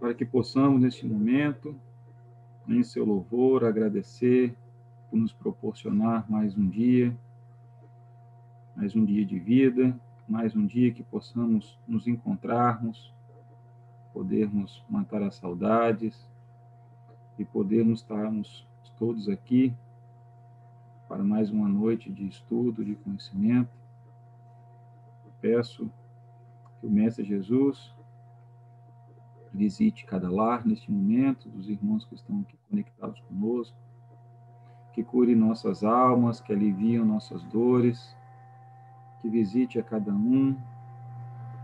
para que possamos, neste momento, em seu louvor, agradecer por nos proporcionar mais um dia de vida, mais um dia que possamos nos encontrarmos, podermos matar as saudades e podermos estarmos todos aqui para mais uma noite de estudo, de conhecimento. Peço que o Mestre Jesus visite cada lar neste momento, dos irmãos que estão aqui conectados conosco, que cure nossas almas, que aliviem nossas dores, que visite a cada um,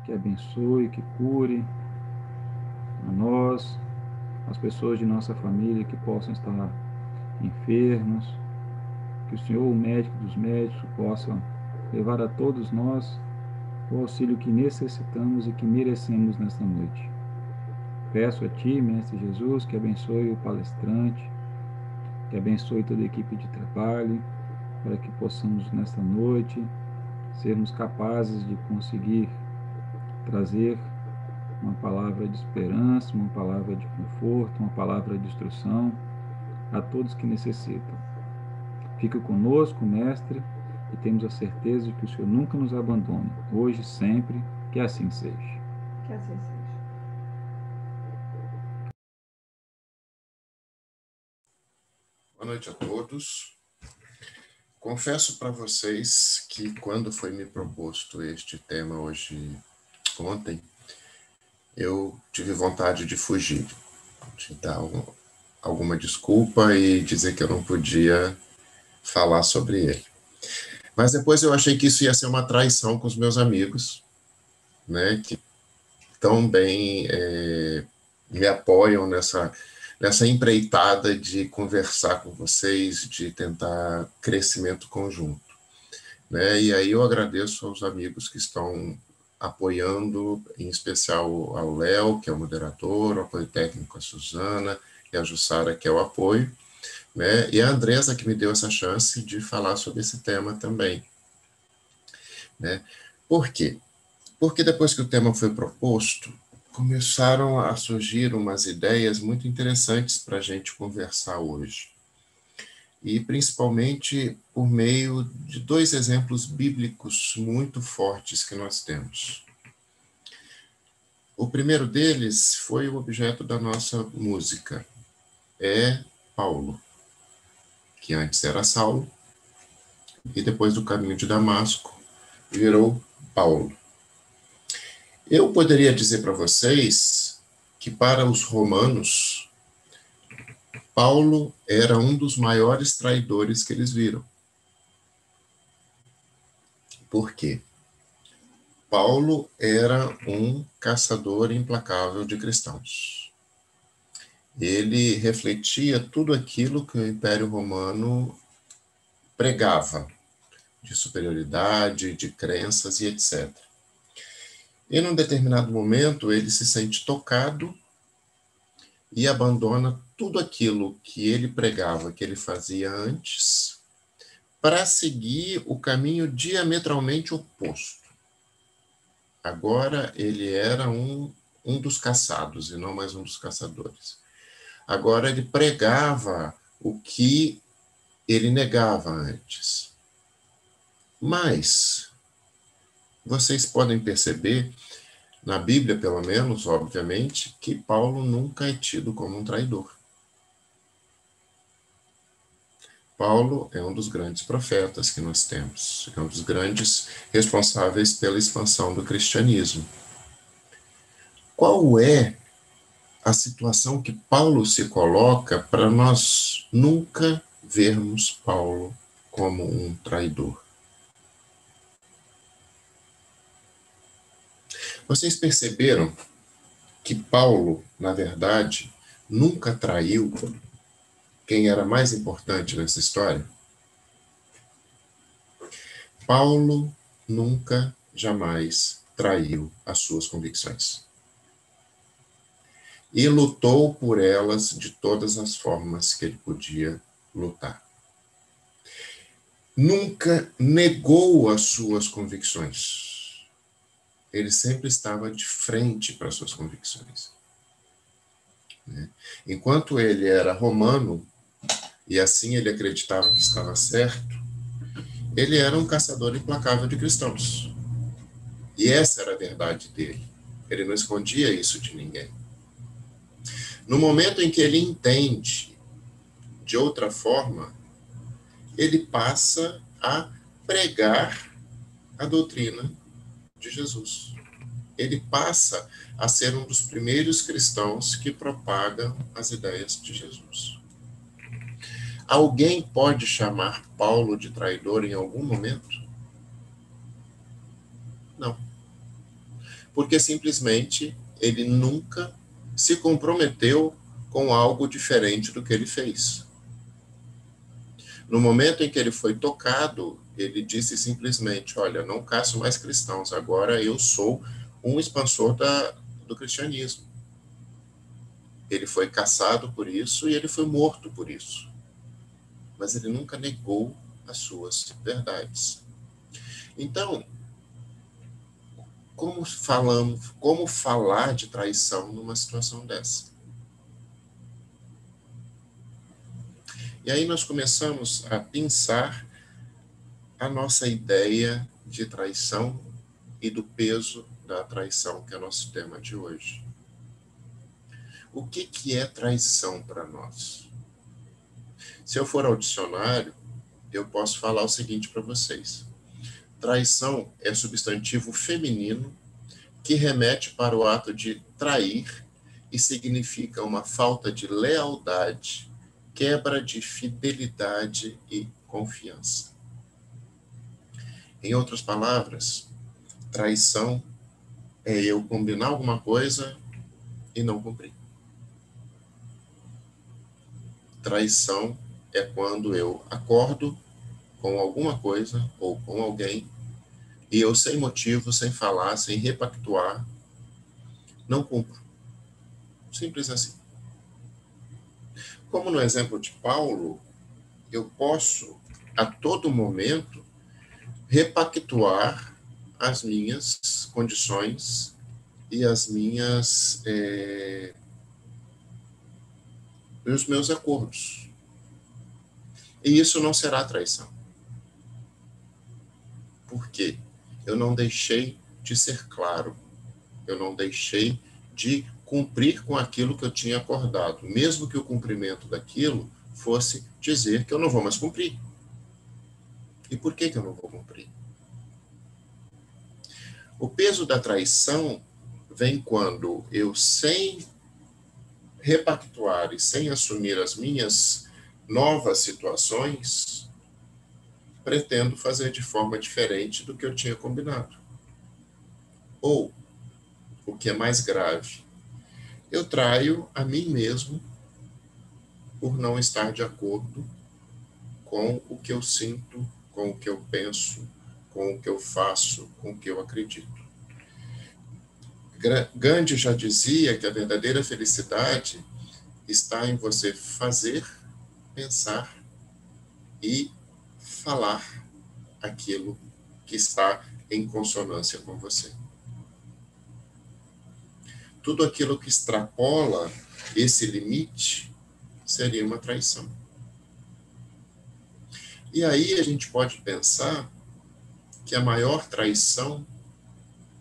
que abençoe, que cure a nós, as pessoas de nossa família que possam estar enfermos, que o Senhor, o médico dos médicos, possa levar a todos nós o auxílio que necessitamos e que merecemos nesta noite. Peço a Ti, Mestre Jesus, que abençoe o palestrante, que abençoe toda a equipe de trabalho, para que possamos, nesta noite, sermos capazes de conseguir trazer uma palavra de esperança, uma palavra de conforto, uma palavra de instrução a todos que necessitam. Fique conosco, Mestre, e temos a certeza de que o Senhor nunca nos abandona, hoje e sempre, que assim seja. Que assim seja. Boa noite a todos. Confesso para vocês que quando foi me proposto este tema ontem, eu tive vontade de fugir, de dar alguma desculpa e dizer que eu não podia falar sobre ele. Mas depois eu achei que isso ia ser uma traição com os meus amigos, né, que tão bem me apoiam nessa empreitada de conversar com vocês, de tentar crescimento conjunto, né? E aí eu agradeço aos amigos que estão apoiando, em especial ao Léo, que é o moderador, o apoio técnico a Suzana e a Jussara, que é o apoio, né? E a Andresa, que me deu essa chance de falar sobre esse tema também, né? Por quê? Porque depois que o tema foi proposto, começaram a surgir umas ideias muito interessantes para a gente conversar hoje. E principalmente por meio de dois exemplos bíblicos muito fortes que nós temos. O primeiro deles foi o objeto da nossa música. É Paulo, que antes era Saulo, e depois do caminho de Damasco, virou Paulo. Eu poderia dizer para vocês que para os romanos, Paulo era um dos maiores traidores que eles viram. Por quê? Paulo era um caçador implacável de cristãos. Ele refletia tudo aquilo que o Império Romano pregava, de superioridade, de crenças e etc. E num determinado momento ele se sente tocado e abandona tudo aquilo que ele pregava, que ele fazia antes, para seguir o caminho diametralmente oposto. Agora ele era um dos caçados e não mais um dos caçadores. Agora ele pregava o que ele negava antes. Mas vocês podem perceber, na Bíblia pelo menos, obviamente, que Paulo nunca é tido como um traidor. Paulo é um dos grandes profetas que nós temos, é um dos grandes responsáveis pela expansão do cristianismo. Qual é a situação que Paulo se coloca para nós nunca vermos Paulo como um traidor? Vocês perceberam que Paulo, na verdade, nunca traiu quem era mais importante nessa história? Paulo nunca, jamais traiu as suas convicções. E lutou por elas de todas as formas que ele podia lutar. Nunca negou as suas convicções. Ele sempre estava de frente para as suas convicções. né? Enquanto ele era romano, e assim ele acreditava que estava certo, ele era um caçador implacável de cristãos. E essa era a verdade dele. Ele não escondia isso de ninguém. No momento em que ele entende de outra forma, ele passa a pregar a doutrina de Jesus. Ele passa a ser um dos primeiros cristãos que propagam as ideias de Jesus. Alguém pode chamar Paulo de traidor em algum momento? Não. Porque simplesmente ele nunca se comprometeu com algo diferente do que ele fez. No momento em que ele foi tocado, ele disse simplesmente, olha, não caço mais cristãos, agora eu sou um expansor do cristianismo. Ele foi caçado por isso e ele foi morto por isso. Mas ele nunca negou as suas verdades. Então, como falar de traição numa situação dessa? E aí nós começamos a pensar a nossa ideia de traição e do peso da traição, que é o nosso tema de hoje. O que é traição para nós? Se eu for ao dicionário, eu posso falar o seguinte para vocês. Traição é substantivo feminino que remete para o ato de trair e significa uma falta de lealdade, quebra de fidelidade e confiança. Em outras palavras, traição é eu combinar alguma coisa e não cumprir. Traição é quando eu acordo com alguma coisa ou com alguém e eu, sem motivo, sem falar, sem repactuar, não cumpro. Simples assim. Como no exemplo de Paulo, eu posso, a todo momento, repactuar as minhas condições e os meus acordos. E isso não será traição. Por quê? Eu não deixei de ser claro. Eu não deixei de cumprir com aquilo que eu tinha acordado, mesmo que o cumprimento daquilo fosse dizer que eu não vou mais cumprir. E por que eu não vou cumprir? O peso da traição vem quando eu, sem repactuar e sem assumir as minhas novas situações, pretendo fazer de forma diferente do que eu tinha combinado. Ou, o que é mais grave, eu traio a mim mesmo por não estar de acordo com o que eu sinto, com o que eu penso, com o que eu faço, com o que eu acredito. Gandhi já dizia que a verdadeira felicidade está em você fazer, pensar e falar aquilo que está em consonância com você. Tudo aquilo que extrapola esse limite seria uma traição. E aí a gente pode pensar que a maior traição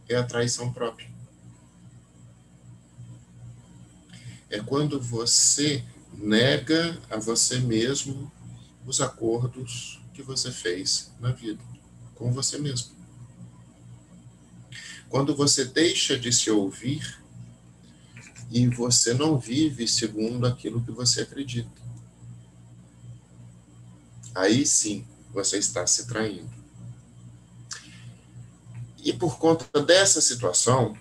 é a traição própria. É quando você nega a você mesmo os acordos que você fez na vida, com você mesmo. Quando você deixa de se ouvir e você não vive segundo aquilo que você acredita. Aí sim, você está se traindo. E por conta dessa situação,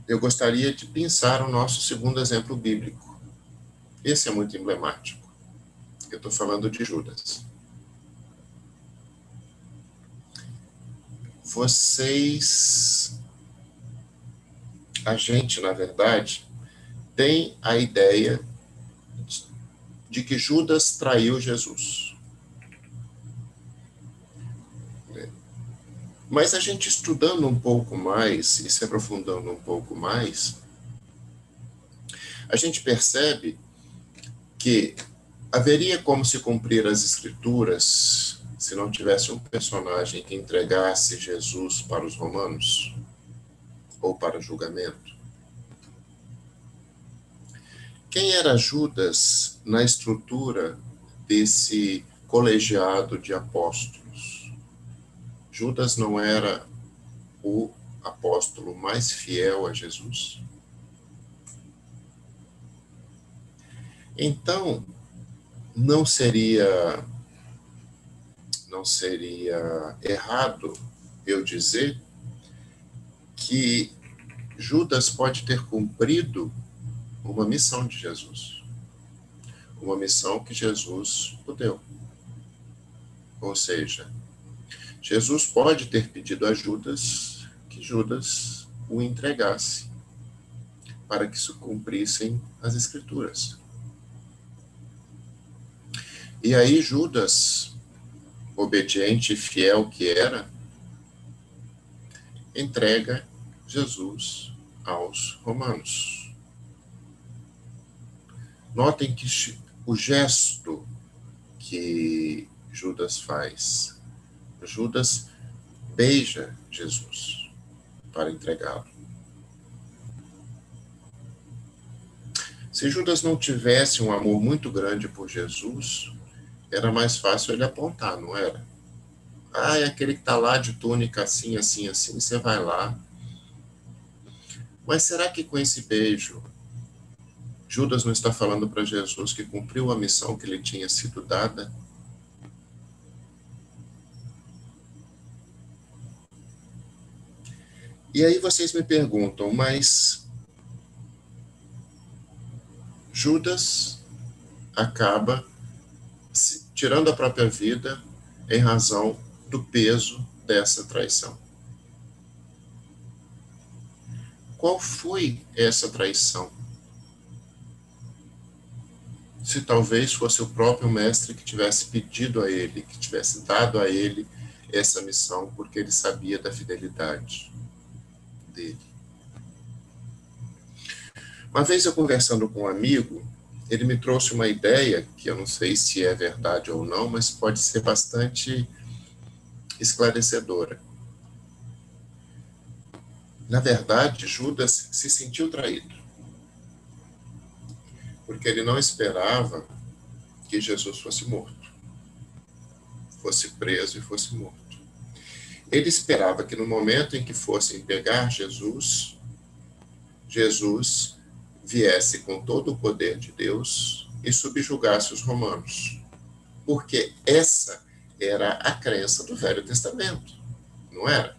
eu gostaria de pensar o nosso segundo exemplo bíblico. Esse é muito emblemático. Eu estou falando de Judas. A gente, na verdade, tem a ideia de que Judas traiu Jesus. Mas a gente estudando um pouco mais e se aprofundando um pouco mais, a gente percebe que haveria como se cumprir as Escrituras se não tivesse um personagem que entregasse Jesus para os romanos ou para julgamento. Quem era Judas na estrutura desse colegiado de apóstolos? Judas não era o apóstolo mais fiel a Jesus? Então, não seria errado eu dizer que Judas pode ter cumprido uma missão de Jesus. Uma missão que Jesus o deu. Ou seja, Jesus pode ter pedido a Judas que Judas o entregasse para que se cumprissem as Escrituras. E aí Judas, obediente e fiel que era, entrega Jesus aos romanos. Notem que o gesto que Judas faz, Judas beija Jesus para entregá-lo. Se Judas não tivesse um amor muito grande por Jesus, era mais fácil ele apontar, não era? Ah, é aquele que está lá de túnica assim, assim, assim, você vai lá. Mas será que com esse beijo, Judas não está falando para Jesus que cumpriu a missão que lhe tinha sido dada? E aí vocês me perguntam, mas Judas acaba tirando a própria vida em razão do peso dessa traição. Qual foi essa traição? Se talvez fosse o próprio mestre que tivesse pedido a ele, que tivesse dado a ele essa missão, porque ele sabia da fidelidade dele. Uma vez eu conversando com um amigo, ele me trouxe uma ideia, que eu não sei se é verdade ou não, mas pode ser bastante esclarecedora. Na verdade, Judas se sentiu traído, porque ele não esperava que Jesus fosse morto, fosse preso e fosse morto. Ele esperava que no momento em que fossem pegar Jesus, Jesus viesse com todo o poder de Deus e subjugasse os romanos. Porque essa era a crença do Velho Testamento, não era?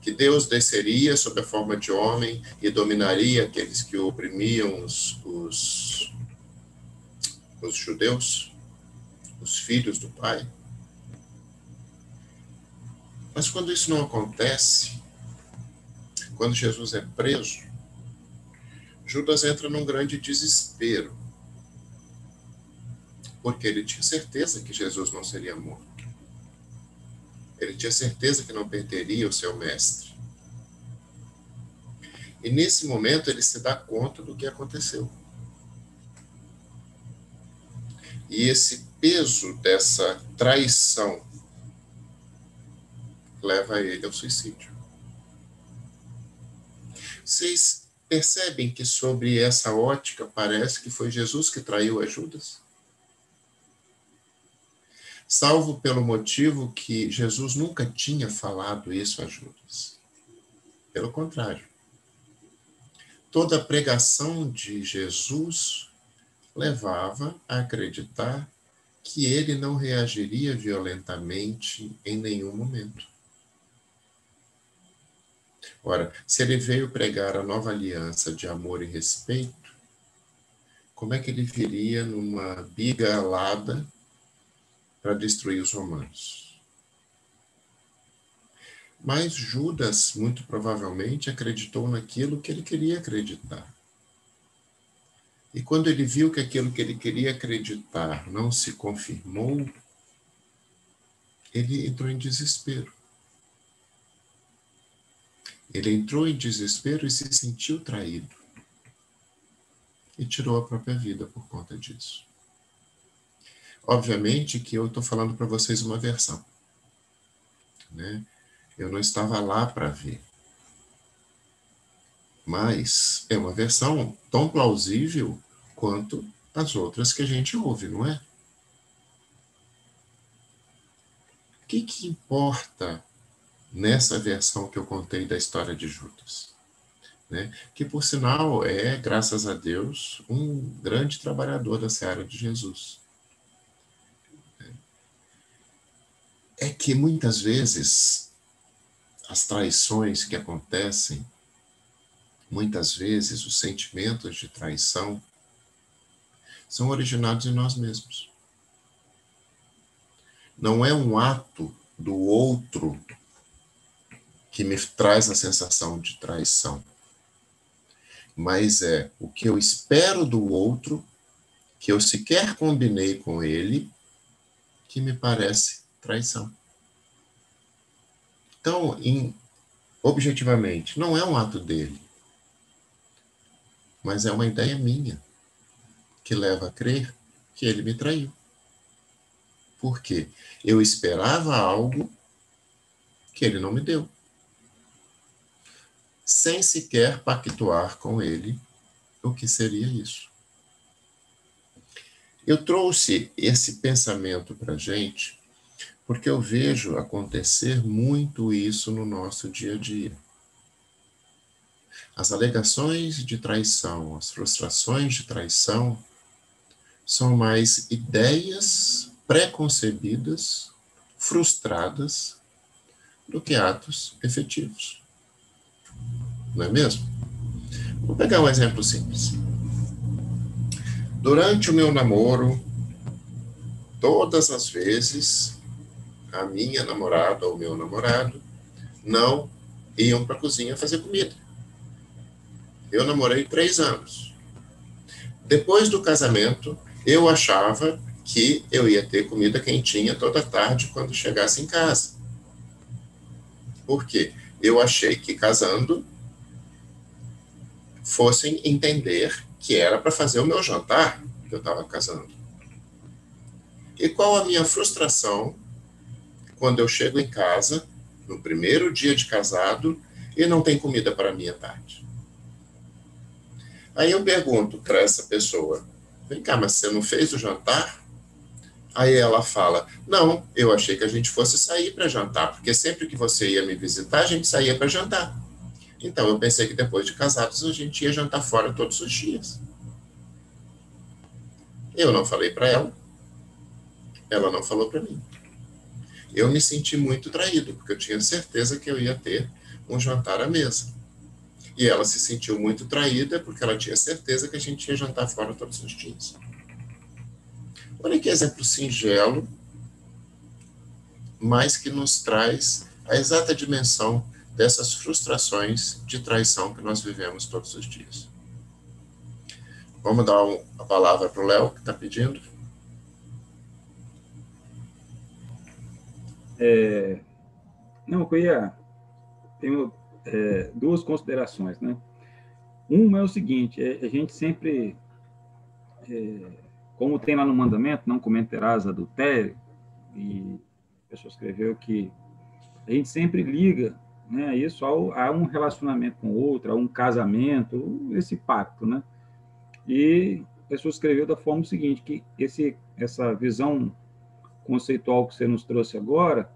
Que Deus desceria sob a forma de homem e dominaria aqueles que oprimiam os judeus, os filhos do Pai. Mas quando isso não acontece, quando Jesus é preso, Judas entra num grande desespero, porque ele tinha certeza que Jesus não seria morto. Ele tinha certeza que não perderia o seu mestre. E nesse momento ele se dá conta do que aconteceu. E esse peso dessa traição leva ele ao suicídio. Vocês percebem que sobre essa ótica parece que foi Jesus que traiu a Judas? Salvo pelo motivo que Jesus nunca tinha falado isso a Judas. Pelo contrário. Toda a pregação de Jesus levava a acreditar que ele não reagiria violentamente em nenhum momento. Ora, se ele veio pregar a nova aliança de amor e respeito, como é que ele viria numa biga alada para destruir os romanos? Mas Judas, muito provavelmente, acreditou naquilo que ele queria acreditar. E quando ele viu que aquilo que ele queria acreditar não se confirmou, ele entrou em desespero. Ele entrou em desespero e se sentiu traído. e tirou a própria vida por conta disso. Obviamente que eu estou falando para vocês uma versão, né? Eu não estava lá para ver. Mas é uma versão tão plausível quanto as outras que a gente ouve, não é? O que importa nessa versão que eu contei da história de Judas? Né? Que, por sinal, é, graças a Deus, um grande trabalhador da seara de Jesus. É que, muitas vezes, as traições que acontecem, muitas vezes, os sentimentos de traição são originados em nós mesmos. Não é um ato do outro que me traz a sensação de traição, mas é o que eu espero do outro, que eu sequer combinei com ele, que me parece traição. Então, objetivamente, não é um ato dele, mas é uma ideia minha, que leva a crer que ele me traiu. Por quê? Eu esperava algo que ele não me deu, sem sequer pactuar com ele o que seria isso. Eu trouxe esse pensamento para a gente porque eu vejo acontecer muito isso no nosso dia a dia. As alegações de traição, as frustrações de traição, são mais ideias preconcebidas, frustradas, do que atos efetivos. Não é mesmo? Vou pegar um exemplo simples. Durante o meu namoro, todas as vezes, a minha namorada ou meu namorado não iam para a cozinha fazer comida. Eu namorei 3 anos. Depois do casamento, eu achava que eu ia ter comida quentinha toda tarde quando chegasse em casa. Por quê? Eu achei que casando fossem entender que era para fazer o meu jantar, que eu estava casando. E qual a minha frustração quando eu chego em casa, no primeiro dia de casado, e não tem comida para mim à tarde? Aí eu pergunto para essa pessoa, vem cá, mas você não fez o jantar? Aí ela fala, não, eu achei que a gente fosse sair para jantar, porque sempre que você ia me visitar, a gente saía para jantar. Então eu pensei que depois de casados a gente ia jantar fora todos os dias. Eu não falei para ela não falou para mim. Eu me senti muito traído, porque eu tinha certeza que eu ia ter um jantar à mesa. E ela se sentiu muito traída, porque ela tinha certeza que a gente ia jantar fora todos os dias. Olha que exemplo singelo, mas que nos traz a exata dimensão dessas frustrações de traição que nós vivemos todos os dias. Vamos dar a palavra para o Léo, que está pedindo. Não, eu tenho 2 considerações, né? Uma é o seguinte, a gente sempre, como tem lá no mandamento, não cometerás adultério, e a pessoa escreveu que a gente sempre liga, né, isso a um relacionamento com o outro, a um casamento, esse pacto, né? E a pessoa escreveu da forma seguinte, que essa visão conceitual que você nos trouxe agora,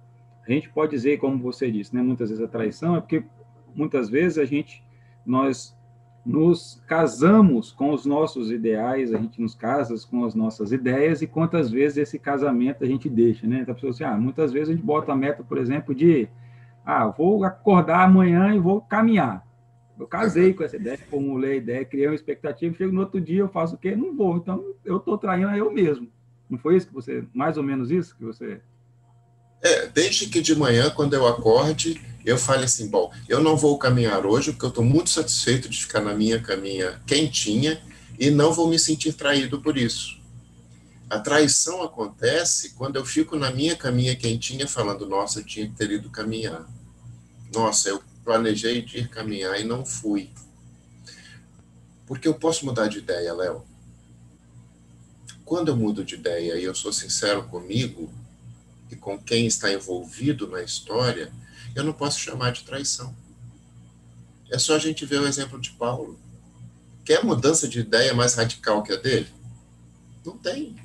a gente pode dizer, como você disse, né, muitas vezes a traição é porque muitas vezes nós nos casamos com os nossos ideais, a gente nos casa com as nossas ideias, e quantas vezes esse casamento a gente deixa, né? Então, a pessoa assim, muitas vezes a gente bota a meta, por exemplo, de vou acordar amanhã e vou caminhar. Eu casei com essa ideia, formulei a ideia, criei uma expectativa, chego no outro dia, eu faço o quê? Não vou. Então, eu estou traindo a eu mesmo. Não foi isso que você, mais ou menos isso que você... Desde que de manhã, quando eu acorde, eu fale assim, bom, eu não vou caminhar hoje, porque eu estou muito satisfeito de ficar na minha caminha quentinha e não vou me sentir traído por isso. A traição acontece quando eu fico na minha caminha quentinha falando, nossa, eu tinha que ter ido caminhar. Nossa, eu planejei de ir caminhar e não fui. Porque eu posso mudar de ideia, Léo. Quando eu mudo de ideia e eu sou sincero comigo e com quem está envolvido na história, eu não posso chamar de traição. É só a gente ver o exemplo de Paulo. Quer mudança de ideia mais radical que a dele? Não tem.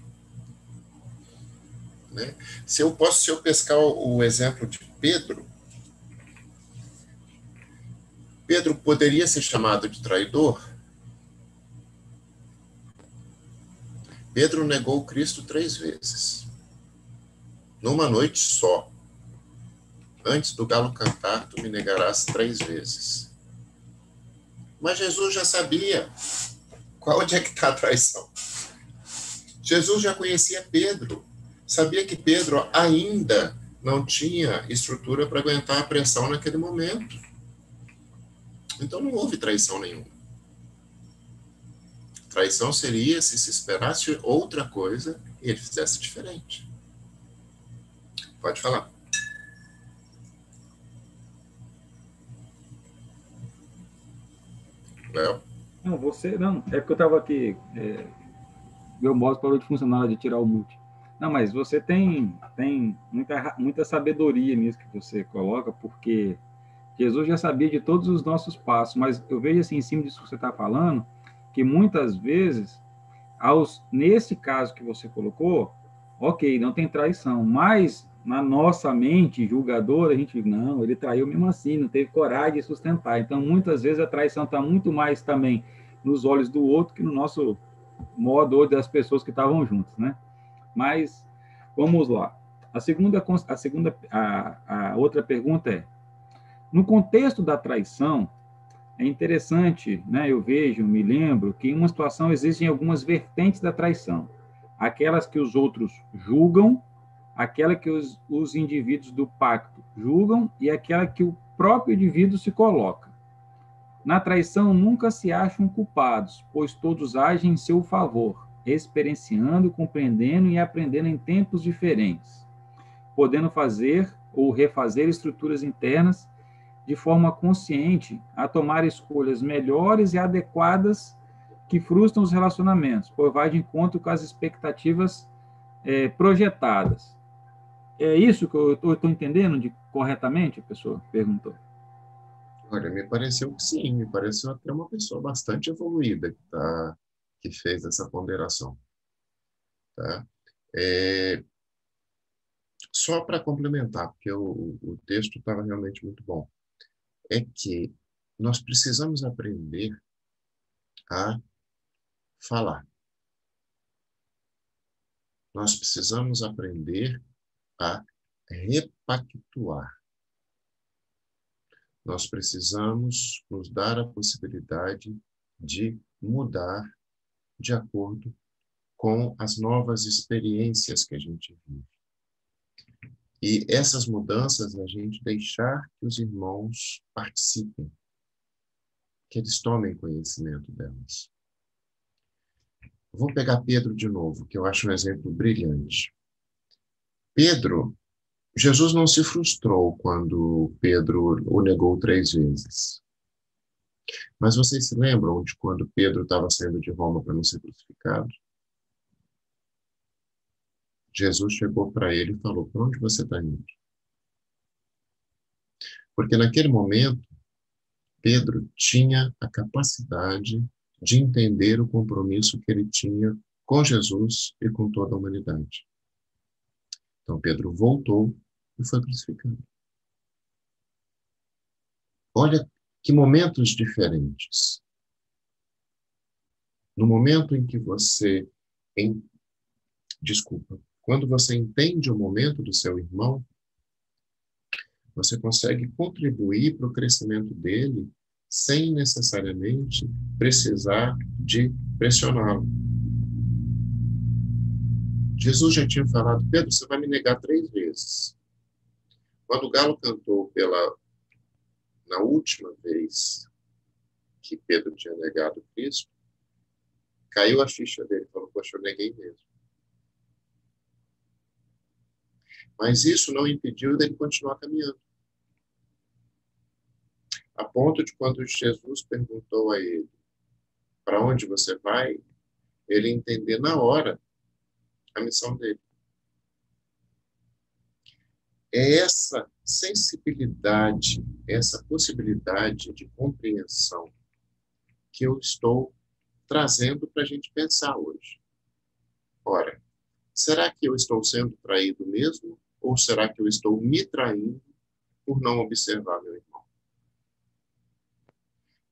Né? Se eu pescar o exemplo de Pedro, Pedro poderia ser chamado de traidor? Pedro negou Cristo 3 vezes. Numa noite só. Antes do galo cantar, tu me negarás 3 vezes. Mas Jesus já sabia onde é que está a traição. Jesus já conhecia Pedro. Sabia que Pedro ainda não tinha estrutura para aguentar a pressão naquele momento. Então não houve traição nenhuma. Traição seria se esperasse outra coisa e ele fizesse diferente. Pode falar. Léo? Não, você não. É porque eu estava aqui. Meu mouse parou de funcionar de tirar o mute. Não, mas você tem muita sabedoria nisso que você coloca, porque Jesus já sabia de todos os nossos passos, mas eu vejo assim, em cima disso que você está falando, que muitas vezes, nesse caso que você colocou, ok, não tem traição, mas na nossa mente julgadora, a gente, não, ele traiu mesmo assim, não teve coragem de sustentar. Então, muitas vezes a traição está muito mais também nos olhos do outro que no nosso modo ou das pessoas que estavam juntas, né? Mas vamos lá. A outra pergunta é: no contexto da traição, é interessante, né? Eu vejo, me lembro que em uma situação existem algumas vertentes da traição: aquelas que os outros julgam, aquela que os indivíduos do pacto julgam e aquela que o próprio indivíduo se coloca. Na traição nunca se acham culpados, pois todos agem em seu favor, experienciando, compreendendo e aprendendo em tempos diferentes, podendo fazer ou refazer estruturas internas de forma consciente a tomar escolhas melhores e adequadas que frustram os relacionamentos, pois vai de encontro com as expectativas projetadas. É isso que eu estou entendendo corretamente? A pessoa perguntou. Olha, me pareceu que sim, me pareceu até uma pessoa bastante evoluída que fez essa ponderação. Tá? Só para complementar, porque o texto estava realmente muito bom, é que nós precisamos aprender a falar. Nós precisamos aprender a repactuar. Nós precisamos nos dar a possibilidade de mudar de acordo com as novas experiências que a gente vive. E essas mudanças, a gente deixar que os irmãos participem, que eles tomem conhecimento delas. Vou pegar Pedro de novo, que eu acho um exemplo brilhante. Pedro, Jesus não se frustrou quando Pedro o negou 3 vezes. Mas vocês se lembram de quando Pedro estava saindo de Roma para não ser crucificado? Jesus chegou para ele e falou: "Para onde você está indo?" Porque naquele momento, Pedro tinha a capacidade de entender o compromisso que ele tinha com Jesus e com toda a humanidade. Então Pedro voltou e foi crucificado. Olha que momentos diferentes. No momento em que quando você entende o momento do seu irmão, você consegue contribuir para o crescimento dele sem necessariamente precisar de pressioná-lo. Jesus já tinha falado: "Pedro, você vai me negar 3 vezes." Quando o galo cantou na última vez que Pedro tinha negado Cristo, caiu a ficha dele, falou: "Poxa, eu neguei mesmo." Mas isso não impediu dele continuar caminhando. A ponto de quando Jesus perguntou a ele: para onde você vai, ele entender na hora a missão dele. É essa sensibilidade, essa possibilidade de compreensão que eu estou trazendo para a gente pensar hoje. Ora, será que eu estou sendo traído mesmo? Ou será que eu estou me traindo por não observar meu irmão?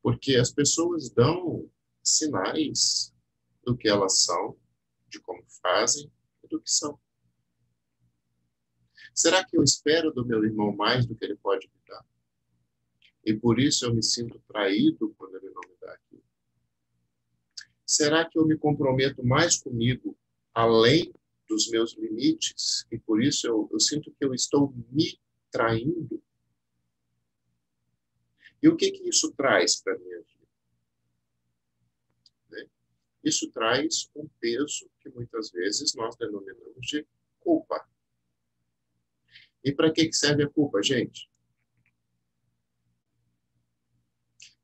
Porque as pessoas dão sinais do que elas são, de como fazem e do que são. Será que eu espero do meu irmão mais do que ele pode me dar? E por isso eu me sinto traído quando ele não me dá aquilo? Será que eu me comprometo mais comigo além dos meus limites e por isso eu sinto que eu estou me traindo? E o que isso traz para a minha vida? Né? Isso traz um peso que muitas vezes nós denominamos de culpa. E para que serve a culpa, gente?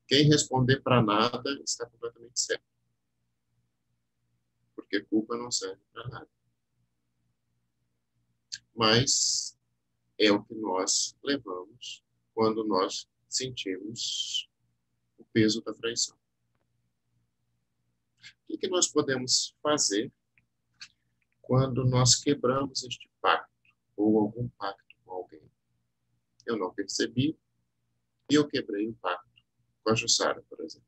Quem responder para nada está completamente certo. Porque culpa não serve para nada. Mas é o que nós levamos quando nós sentimos o peso da traição. O que nós podemos fazer quando nós quebramos este pacto ou algum pacto com alguém? Eu não percebi e eu quebrei o pacto com a Jussara, por exemplo.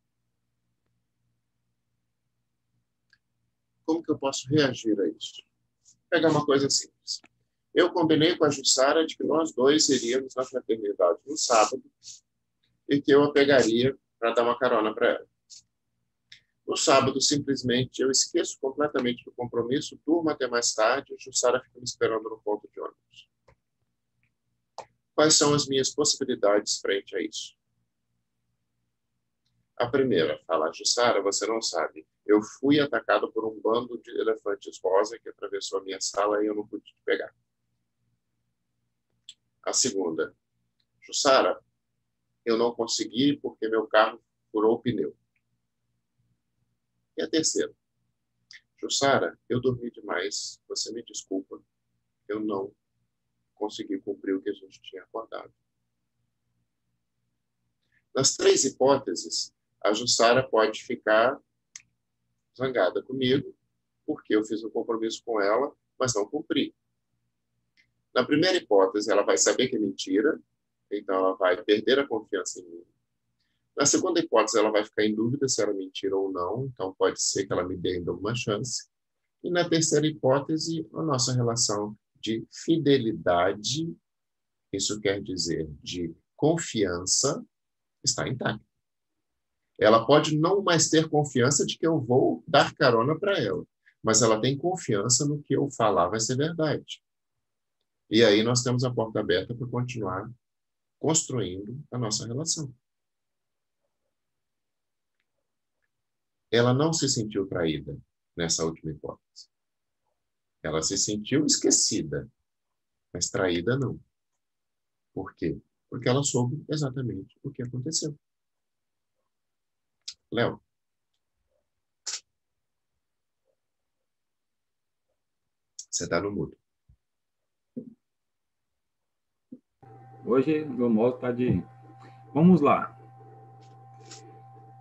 Como que eu posso reagir a isso? Vou pegar uma coisa simples. Eu combinei com a Jussara de que nós dois iríamos na fraternidade no sábado e que eu a pegaria para dar uma carona para ela. No sábado, simplesmente, eu esqueço completamente do compromisso, durmo até mais tarde, a Jussara fica me esperando no ponto de ônibus. Quais são as minhas possibilidades frente a isso? A primeira, fala, Jussara, você não sabe. Eu fui atacado por um bando de elefantes rosa que atravessou a minha sala e eu não pude te pegar. A segunda, Jussara, eu não consegui porque meu carro furou o pneu. E a terceira, Jussara, eu dormi demais, você me desculpa, eu não consegui cumprir o que a gente tinha acordado. Nas três hipóteses, a Jussara pode ficar zangada comigo, porque eu fiz um compromisso com ela, mas não cumpri. Na primeira hipótese, ela vai saber que é mentira, então ela vai perder a confiança em mim. Na segunda hipótese, ela vai ficar em dúvida se era mentira ou não, então pode ser que ela me dê ainda uma chance. E na terceira hipótese, a nossa relação de fidelidade, isso quer dizer de confiança, está intacta. Ela pode não mais ter confiança de que eu vou dar carona para ela, mas ela tem confiança no que eu falar vai ser verdade. E aí nós temos a porta aberta para continuar construindo a nossa relação. Ela não se sentiu traída nessa última hipótese. Ela se sentiu esquecida, mas traída não. Por quê? Porque ela soube exatamente o que aconteceu. Léo. Você está no mudo. Hoje o meu modo está de... Vamos lá.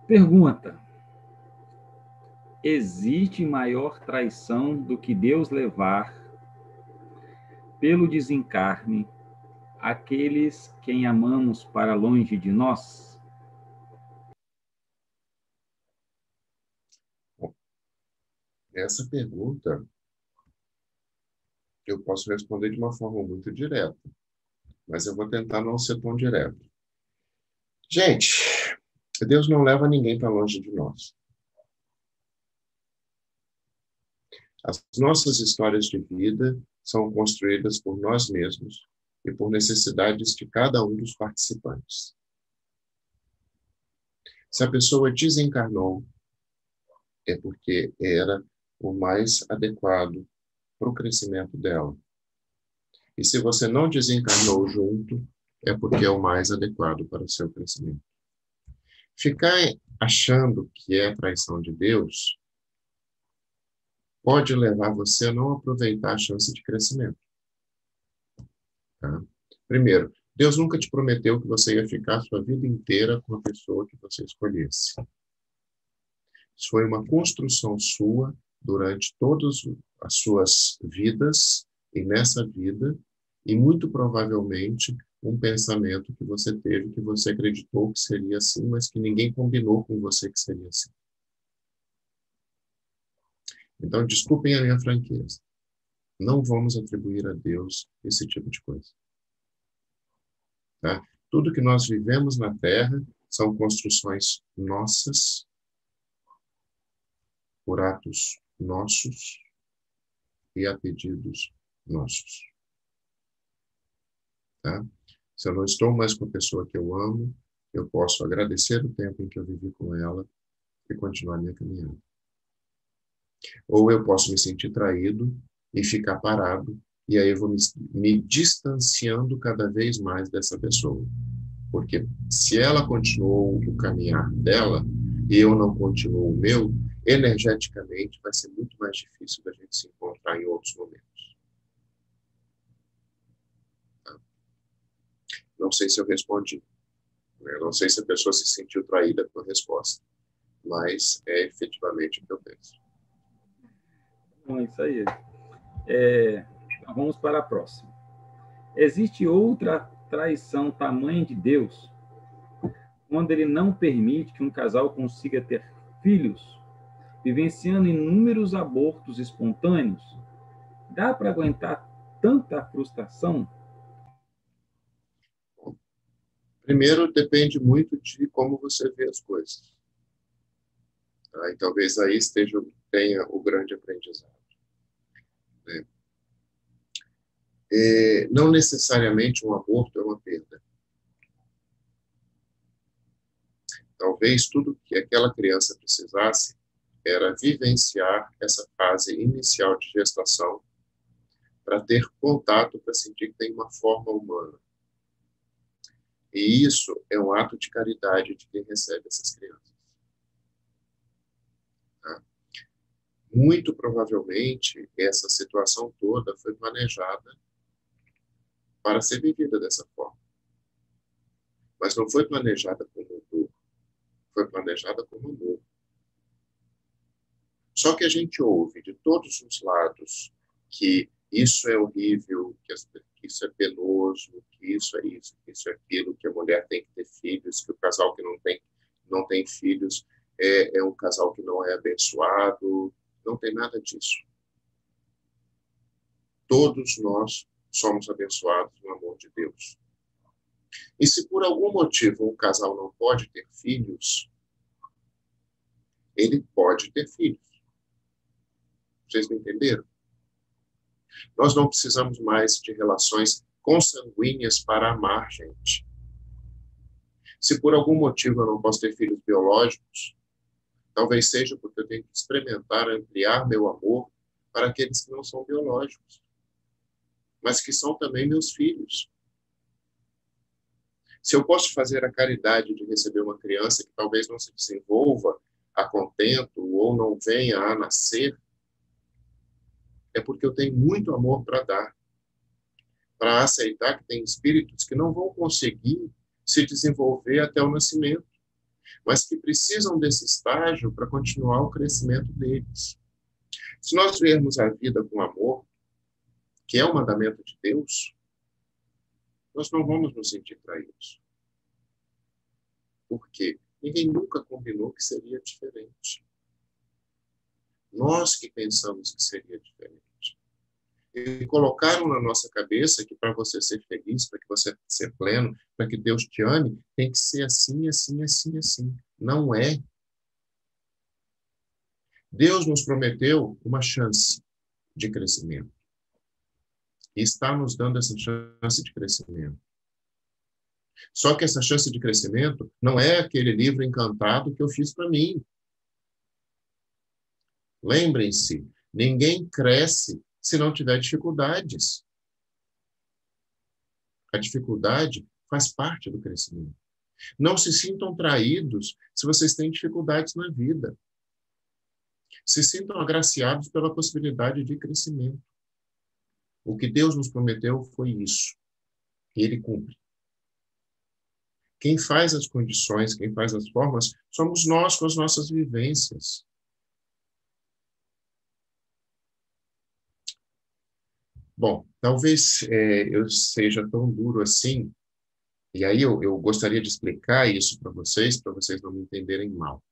Pergunta. Existe maior traição do que Deus levar pelo desencarne aqueles quem amamos para longe de nós? Essa pergunta eu posso responder de uma forma muito direta, mas eu vou tentar não ser tão direto. Gente, Deus não leva ninguém para longe de nós. As nossas histórias de vida são construídas por nós mesmos e por necessidades de cada um dos participantes. Se a pessoa desencarnou, é porque era o mais adequado para o crescimento dela. E se você não desencarnou junto, é porque é o mais adequado para o seu crescimento. Ficar achando que é traição de Deus pode levar você a não aproveitar a chance de crescimento. Tá? Primeiro, Deus nunca te prometeu que você ia ficar a sua vida inteira com a pessoa que você escolhesse. Isso foi uma construção sua durante todas as suas vidas e nessa vida, e muito provavelmente um pensamento que você teve, que você acreditou que seria assim, mas que ninguém combinou com você que seria assim. Então, desculpem a minha franqueza. Não vamos atribuir a Deus esse tipo de coisa. Tá? Tudo que nós vivemos na Terra são construções nossas, por atos nossos e a pedidos nossos. Tá? Se eu não estou mais com a pessoa que eu amo, eu posso agradecer o tempo em que eu vivi com ela e continuar minha caminhada. Ou eu posso me sentir traído e ficar parado, e aí eu vou me distanciando cada vez mais dessa pessoa. Porque se ela continuou o caminhar dela e eu não continuo o meu, energeticamente vai ser muito mais difícil da gente se encontrar em outros momentos. Tá? Não sei se eu respondi. Não sei se a pessoa se sentiu traída com a resposta. Mas é efetivamente o que eu penso. Bom, isso aí. Então vamos para a próxima. Existe outra traição tamanha de Deus, quando ele não permite que um casal consiga ter filhos, vivenciando inúmeros abortos espontâneos? Dá para aguentar tanta frustração? Primeiro, depende muito de como você vê as coisas. Tá? E talvez aí tenha o grande aprendizado. Né? Não necessariamente um aborto é uma perda. Talvez tudo que aquela criança precisasse era vivenciar essa fase inicial de gestação para ter contato, para sentir que tem uma forma humana. E isso é um ato de caridade de quem recebe essas crianças. Tá? Muito provavelmente, essa situação toda foi planejada para ser vivida dessa forma. Mas não foi planejada como dor, foi planejada como amor. Só que a gente ouve de todos os lados que isso é horrível, que isso é penoso, que isso é isso, que isso é aquilo, que a mulher tem que ter filhos, que o casal que não tem filhos é um casal que não é abençoado. Não tem nada disso. Todos nós somos abençoados no amor de Deus. E se por algum motivo um casal não pode ter filhos, ele pode ter filhos. Vocês me entenderam? Nós não precisamos mais de relações consanguíneas para amar, gente. Se por algum motivo eu não posso ter filhos biológicos, talvez seja porque eu tenho que experimentar ampliar meu amor para aqueles que não são biológicos, mas que são também meus filhos. Se eu posso fazer a caridade de receber uma criança que talvez não se desenvolva a contento ou não venha a nascer, é porque eu tenho muito amor para dar, para aceitar que tem espíritos que não vão conseguir se desenvolver até o nascimento, mas que precisam desse estágio para continuar o crescimento deles. Se nós vermos a vida com amor, que é o mandamento de Deus, nós não vamos nos sentir traídos. Por quê? Ninguém nunca combinou que seria diferente. Nós que pensamos que seria diferente. E colocaram na nossa cabeça que para você ser feliz, para que você ser pleno, para que Deus te ame, tem que ser assim, assim, assim, assim. Não é. Deus nos prometeu uma chance de crescimento. E está nos dando essa chance de crescimento. Só que essa chance de crescimento não é aquele livro encantado que eu fiz para mim. Lembrem-se, ninguém cresce se não tiver dificuldades. A dificuldade faz parte do crescimento. Não se sintam traídos se vocês têm dificuldades na vida. Se sintam agraciados pela possibilidade de crescimento. O que Deus nos prometeu foi isso. E Ele cumpre. Quem faz as condições, quem faz as formas, somos nós com as nossas vivências. Bom, talvez eu seja tão duro assim, e aí eu gostaria de explicar isso para vocês não me entenderem mal.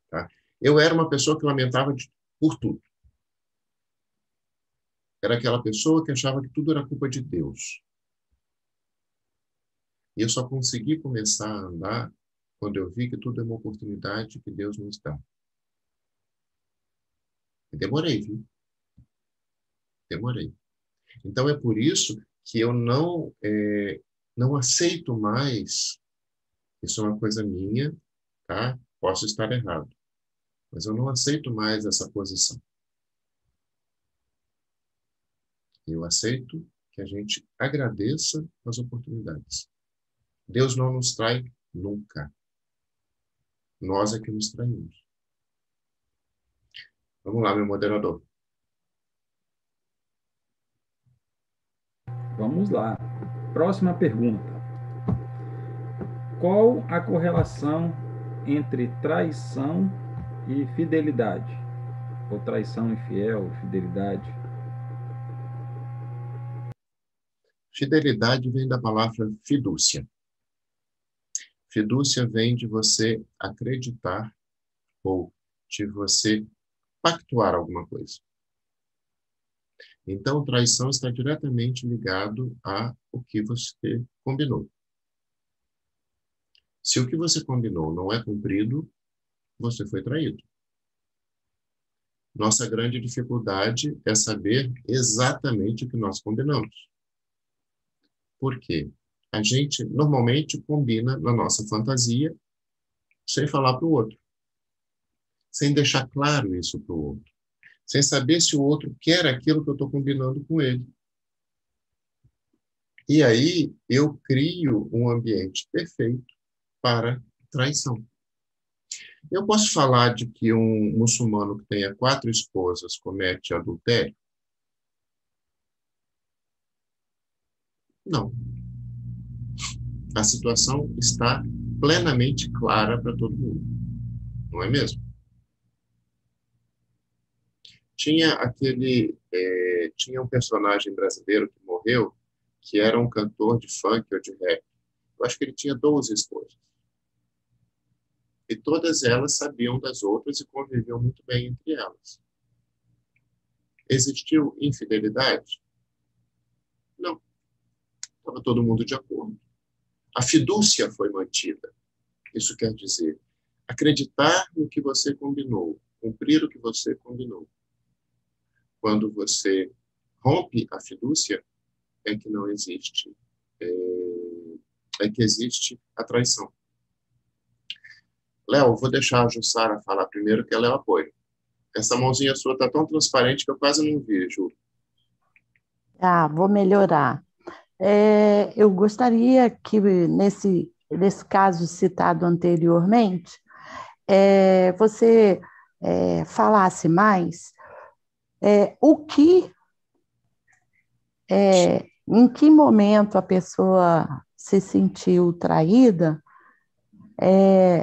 Tá? Eu era uma pessoa que lamentava por tudo. Era aquela pessoa que achava que tudo era culpa de Deus. E eu só consegui começar a andar quando eu vi que tudo é uma oportunidade que Deus nos dá. E demorei, viu? Demorei. Então é por isso que eu não aceito mais, isso é uma coisa minha, tá? Posso estar errado, mas eu não aceito mais essa posição. Eu aceito que a gente agradeça as oportunidades. Deus não nos trai nunca. Nós é que nos traímos. Vamos lá, meu moderador. Vamos lá. Próxima pergunta. Qual a correlação entre traição e fidelidade? Ou traição infiel, fidelidade? Fidelidade vem da palavra fidúcia. Fidúcia vem de você acreditar ou de você pactuar alguma coisa. Então, traição está diretamente ligado a o que você combinou. Se o que você combinou não é cumprido, você foi traído. Nossa grande dificuldade é saber exatamente o que nós combinamos. Por quê? A gente normalmente combina na nossa fantasia sem falar para o outro. Sem deixar claro isso para o outro. Sem saber se o outro quer aquilo que eu estou combinando com ele. E aí eu crio um ambiente perfeito para traição. Eu posso falar de que um muçulmano que tenha 4 esposas comete adultério? Não. A situação está plenamente clara para todo mundo. Não é mesmo? Tinha um personagem brasileiro que morreu, que era um cantor de funk ou de rap. Eu acho que ele tinha 12 esposas. E todas elas sabiam das outras e conviviam muito bem entre elas. Existiu infidelidade? Não. Estava todo mundo de acordo. A fidúcia foi mantida. Isso quer dizer acreditar no que você combinou, cumprir o que você combinou. Quando você rompe a fidúcia, é que não existe, é que existe a traição. Léo, vou deixar a Jussara falar primeiro, que ela é o apoio. Essa mãozinha sua está tão transparente que eu quase não vi, Ju. Vou melhorar. Eu gostaria que, nesse caso citado anteriormente, você falasse mais em que momento a pessoa se sentiu traída,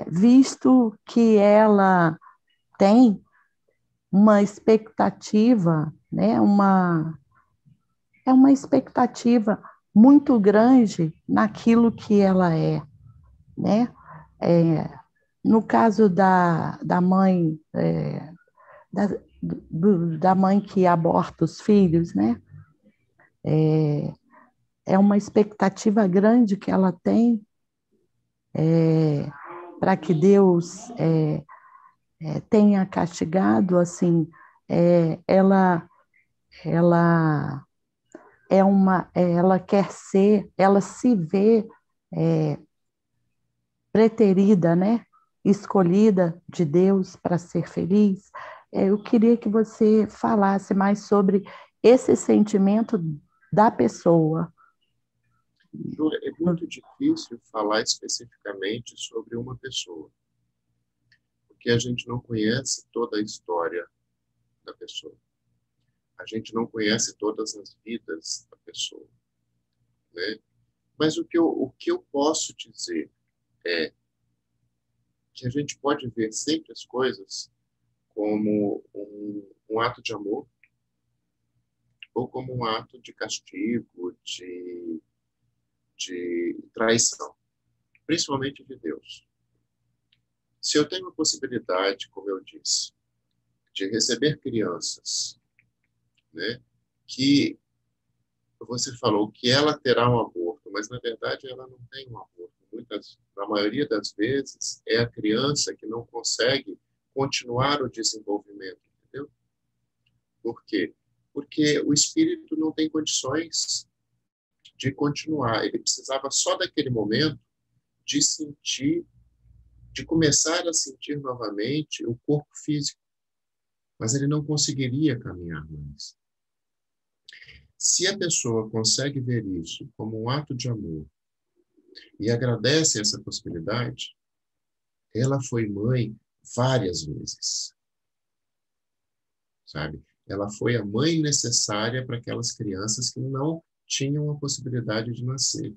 visto que ela tem uma expectativa, né, uma expectativa muito grande naquilo que ela é, né? No caso da mãe, da mãe que aborta os filhos, né? É uma expectativa grande que ela tem para que Deus tenha castigado, assim, ela quer ser, ela se vê preterida, né? Escolhida de Deus para ser feliz. Eu queria que você falasse mais sobre esse sentimento da pessoa. Ju, é muito difícil falar especificamente sobre uma pessoa, porque a gente não conhece toda a história da pessoa. A gente não conhece todas as vidas da pessoa, né? Mas o que eu posso dizer é que a gente pode ver sempre as coisas como um ato de amor ou como um ato de castigo, de traição, principalmente de Deus. Se eu tenho a possibilidade, como eu disse, de receber crianças, né, que você falou que ela terá um aborto, mas na verdade ela não tem um aborto. Na maioria das vezes, é a criança que não consegue continuar o desenvolvimento, entendeu? Por quê? Porque o espírito não tem condições de continuar. Ele precisava só daquele momento de sentir, de começar a sentir novamente o corpo físico, mas ele não conseguiria caminhar mais. Se a pessoa consegue ver isso como um ato de amor e agradece essa possibilidade, ela foi mãe várias vezes, sabe? Ela foi a mãe necessária para aquelas crianças que não tinham a possibilidade de nascer,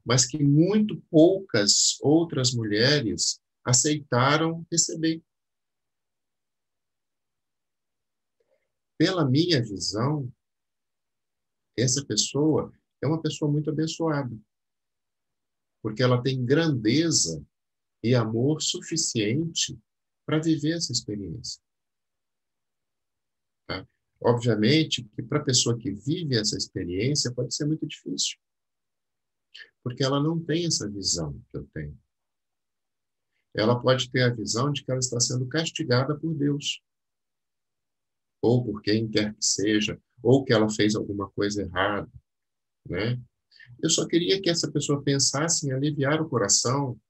mas que muito poucas outras mulheres aceitaram receber. Pela minha visão, essa pessoa é uma pessoa muito abençoada, porque ela tem grandeza e amor suficiente para viver essa experiência. Tá? Obviamente que para a pessoa que vive essa experiência pode ser muito difícil, porque ela não tem essa visão que eu tenho. Ela pode ter a visão de que ela está sendo castigada por Deus, ou por quem quer que seja, ou que ela fez alguma coisa errada, né? Eu só queria que essa pessoa pensasse em aliviar o coração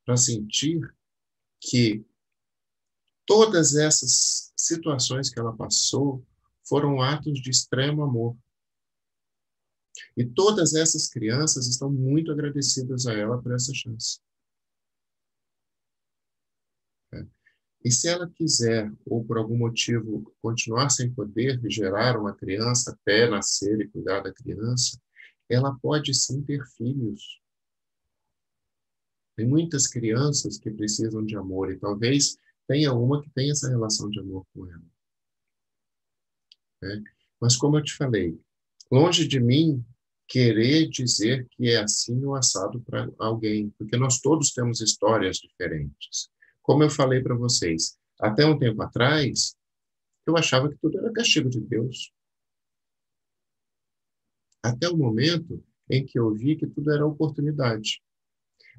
para sentir que todas essas situações que ela passou foram atos de extremo amor. E todas essas crianças estão muito agradecidas a ela por essa chance. E se ela quiser, ou por algum motivo, continuar sem poder gerar uma criança até nascer e cuidar da criança, ela pode sim ter filhos. Tem muitas crianças que precisam de amor e talvez tenha uma que tenha essa relação de amor com ela. Né? Mas como eu te falei, longe de mim querer dizer que é assim ou assado para alguém, porque nós todos temos histórias diferentes. Como eu falei para vocês, até um tempo atrás, eu achava que tudo era castigo de Deus. Até o momento em que eu vi que tudo era oportunidade.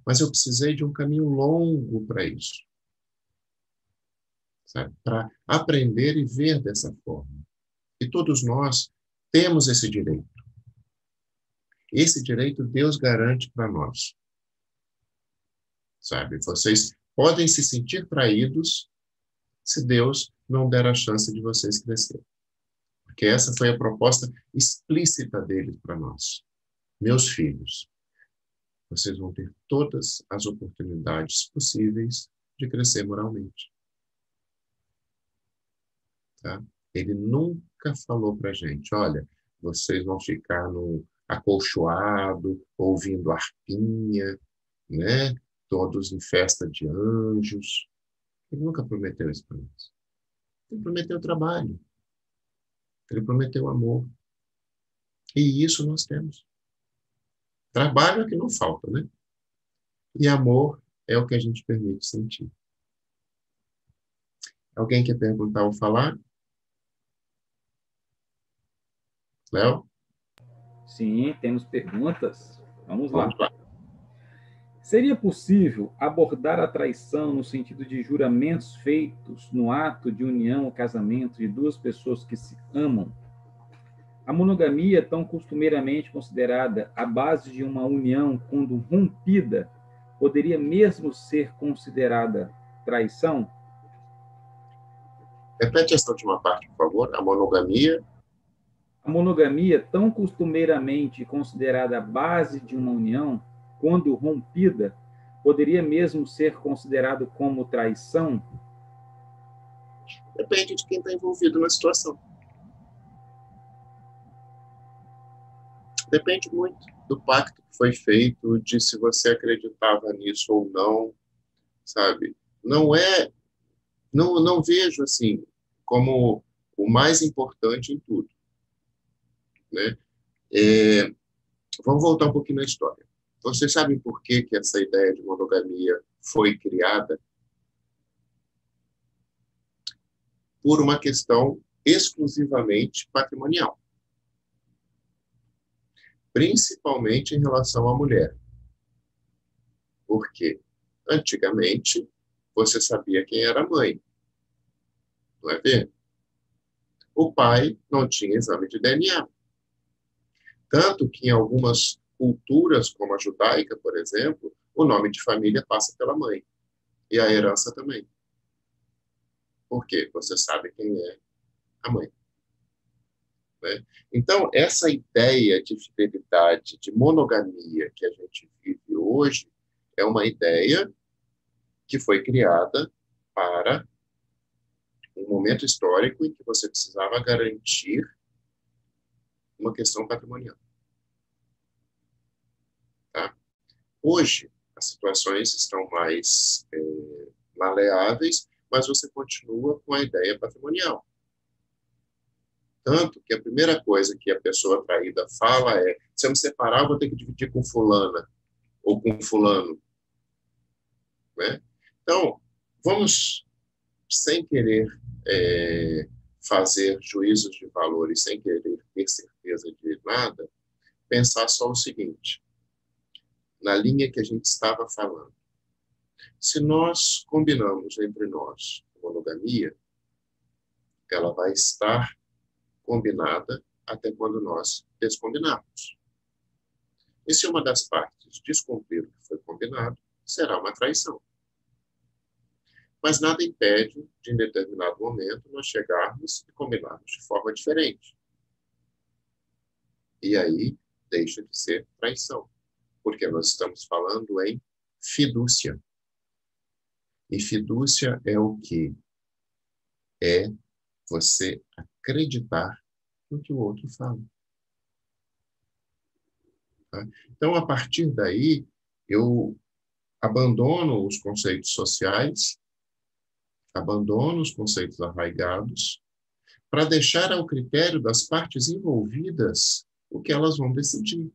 Mas eu precisei de um caminho longo para isso. Para aprender e ver dessa forma. E todos nós temos esse direito. Esse direito Deus garante para nós. Sabe? Vocês podem se sentir traídos se Deus não der a chance de vocês crescerem. Porque essa foi a proposta explícita dele para nós. Meus filhos, vocês vão ter todas as oportunidades possíveis de crescer moralmente. Tá? Ele nunca falou para a gente, olha, vocês vão ficar no acolchoado, ouvindo arpinha, né? Todos em festa de anjos. Ele nunca prometeu isso para nós. Ele prometeu trabalho. Ele prometeu amor. E isso nós temos. Trabalho é que não falta, né? E amor é o que a gente permite sentir. Alguém quer perguntar ou falar? Léo? Sim, temos perguntas. Vamos lá. Seria possível abordar a traição no sentido de juramentos feitos no ato de união ou casamento de duas pessoas que se amam? A monogamia, tão costumeiramente considerada a base de uma união quando rompida, poderia mesmo ser considerada traição? Repete essa última parte, por favor. A monogamia. A monogamia, tão costumeiramente considerada a base de uma união, quando rompida, poderia mesmo ser considerado como traição? Depende de quem está envolvido na situação. Depende muito do pacto que foi feito, de se você acreditava nisso ou não, sabe? Não vejo assim como o mais importante em tudo, né? Vamos voltar um pouquinho na história. Vocês sabem por que essa ideia de monogamia foi criada? Por uma questão exclusivamente patrimonial. Principalmente em relação à mulher. Porque antigamente você sabia quem era a mãe. Não é verdade? O pai não tinha exame de DNA. Tanto que em algumas culturas, como a judaica, por exemplo, o nome de família passa pela mãe. E a herança também. Por quê? Você sabe quem é a mãe. Né? Então, essa ideia de fidelidade, de monogamia que a gente vive hoje, é uma ideia que foi criada para um momento histórico em que você precisava garantir uma questão patrimonial. Tá? Hoje, as situações estão mais maleáveis, mas você continua com a ideia patrimonial. Tanto que a primeira coisa que a pessoa traída fala é: se eu me separar, eu vou ter que dividir com fulana ou com fulano. Né? Então, vamos, sem querer fazer juízos de valor e sem querer ter certeza de nada, pensar só o seguinte, na linha que a gente estava falando. Se nós combinamos entre nós monogamia, ela vai estar combinada até quando nós descombinarmos. E se uma das partes descumprir o que foi combinado, será uma traição. Mas nada impede de, em determinado momento, nós chegarmos e combinarmos de forma diferente. E aí deixa de ser traição, porque nós estamos falando em fidúcia. E fidúcia é o quê? É você acreditar no que o outro fala. Tá? Então, a partir daí, eu abandono os conceitos sociais, abandono os conceitos arraigados, para deixar ao critério das partes envolvidas o que elas vão decidir.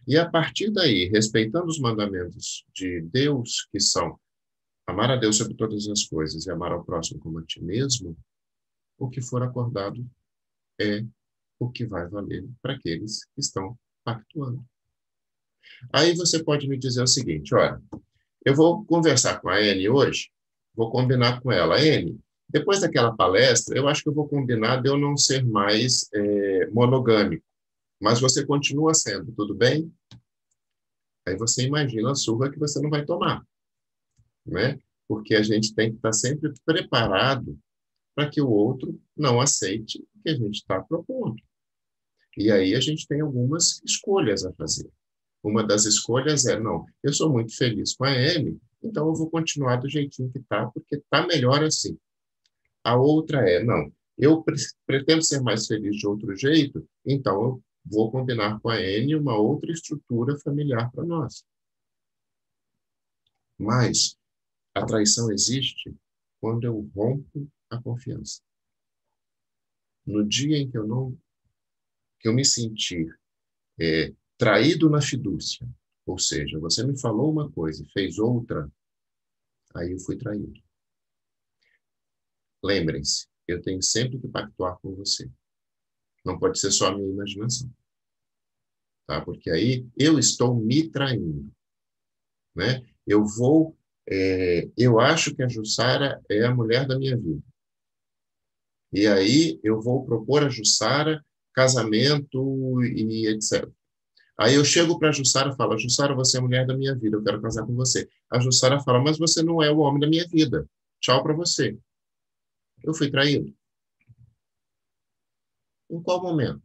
E a partir daí, respeitando os mandamentos de Deus, que são amar a Deus sobre todas as coisas e amar ao próximo como a ti mesmo, o que for acordado é o que vai valer para aqueles que estão pactuando. Aí você pode me dizer o seguinte, olha, eu vou conversar com a Anne hoje, vou combinar com ela. Anne, depois daquela palestra, eu acho que eu vou combinar de eu não ser mais monogâmico, mas você continua sendo, tudo bem? Aí você imagina a surra que você não vai tomar, né? Porque a gente tem que estar sempre preparado para que o outro não aceite o que a gente está propondo. E aí a gente tem algumas escolhas a fazer. Uma das escolhas é, não, eu sou muito feliz com a Amy, então eu vou continuar do jeitinho que está, porque está melhor assim. A outra é, não, eu pretendo ser mais feliz de outro jeito, então eu vou combinar com a Amy uma outra estrutura familiar para nós. Mas a traição existe quando eu rompo a confiança. No dia em que eu me sentir traído na fidúcia, ou seja, você me falou uma coisa e fez outra, aí eu fui traído. Lembrem-se, eu tenho sempre que pactuar com você. Não pode ser só a minha imaginação. Tá? Porque aí eu estou me traindo. Né? Eu acho que a Jussara é a mulher da minha vida. E aí eu vou propor a Jussara casamento e etc. Aí eu chego para a Jussara e falo, Jussara, você é a mulher da minha vida, eu quero casar com você. A Jussara fala, mas você não é o homem da minha vida. Tchau para você. Eu fui traído. Em qual momento?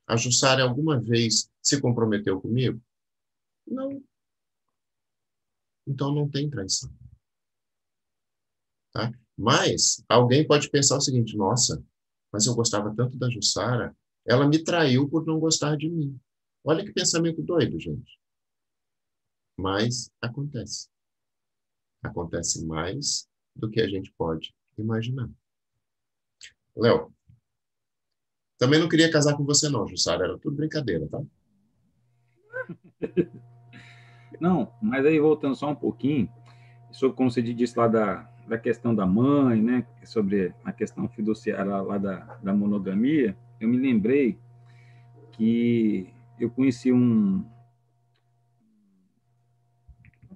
A Jussara alguma vez se comprometeu comigo? Não. Então não tem traição. Tá? Mas alguém pode pensar o seguinte: nossa, mas eu gostava tanto da Jussara, ela me traiu por não gostar de mim. Olha que pensamento doido, gente. Mas acontece. Acontece mais do que a gente pode imaginar. Léo, também não queria casar com você não, Jussara. Era tudo brincadeira, tá? Não, mas aí voltando só um pouquinho, sobre como você disse lá da questão da mãe, né? Sobre a questão fiduciária lá da monogamia, eu me lembrei que eu conheci uma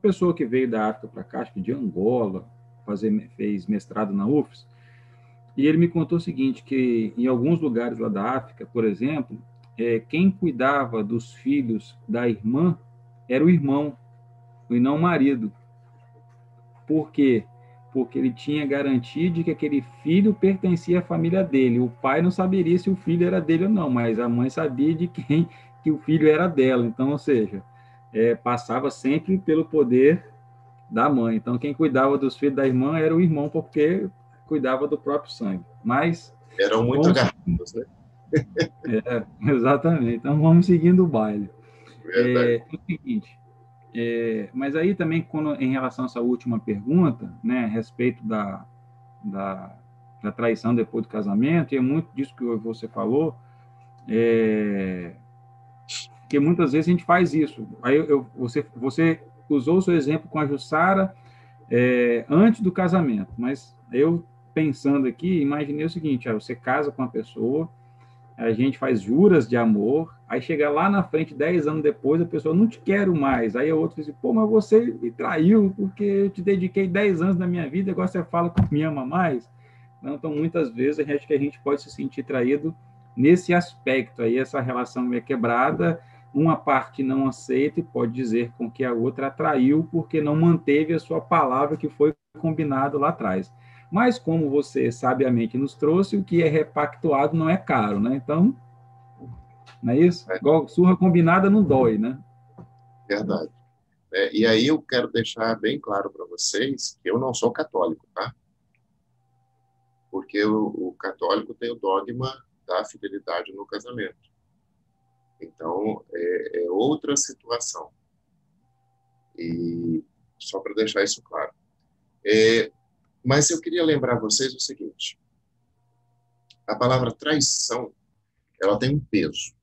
pessoa que veio da África para cá, acho que de Angola, fez mestrado na UFRS, e ele me contou o seguinte, que em alguns lugares lá da África, por exemplo, quem cuidava dos filhos da irmã era o irmão, e não o marido. Por quê? Porque ele tinha garantia de que aquele filho pertencia à família dele. O pai não saberia se o filho era dele ou não, mas a mãe sabia de quem que o filho era dela. Então, ou seja, passava sempre pelo poder da mãe. Então, quem cuidava dos filhos da irmã era o irmão, porque cuidava do próprio sangue. Mas eram muito agarrados, né? Exatamente. Então, vamos seguindo o baile. Verdade. É o seguinte, mas aí também, em relação a essa última pergunta, né, a respeito da, da traição depois do casamento, e é muito disso que você falou, que muitas vezes a gente faz isso. Aí você usou o seu exemplo com a Jussara antes do casamento, mas eu, pensando aqui, imaginei o seguinte: você casa com uma pessoa, a gente faz juras de amor, aí chega lá na frente, 10 anos depois, a pessoa, não te quero mais. Aí a outra diz, pô, mas você me traiu, porque eu te dediquei 10 anos da minha vida, agora você fala que me ama mais. Então, muitas vezes, acho que a gente pode se sentir traído nesse aspecto. Aí essa relação é quebrada, uma parte não aceita e pode dizer com que a outra traiu porque não manteve a sua palavra que foi combinado lá atrás. Mas, como você sabiamente nos trouxe, o que é repactuado não é caro, né? Então, não é isso? Igual surra combinada não dói, né? Verdade. E aí eu quero deixar bem claro para vocês que eu não sou católico, tá? Porque o católico tem o dogma da fidelidade no casamento. Então, é outra situação. E só para deixar isso claro. Mas eu queria lembrar vocês o seguinte: a palavra traição, ela tem um peso,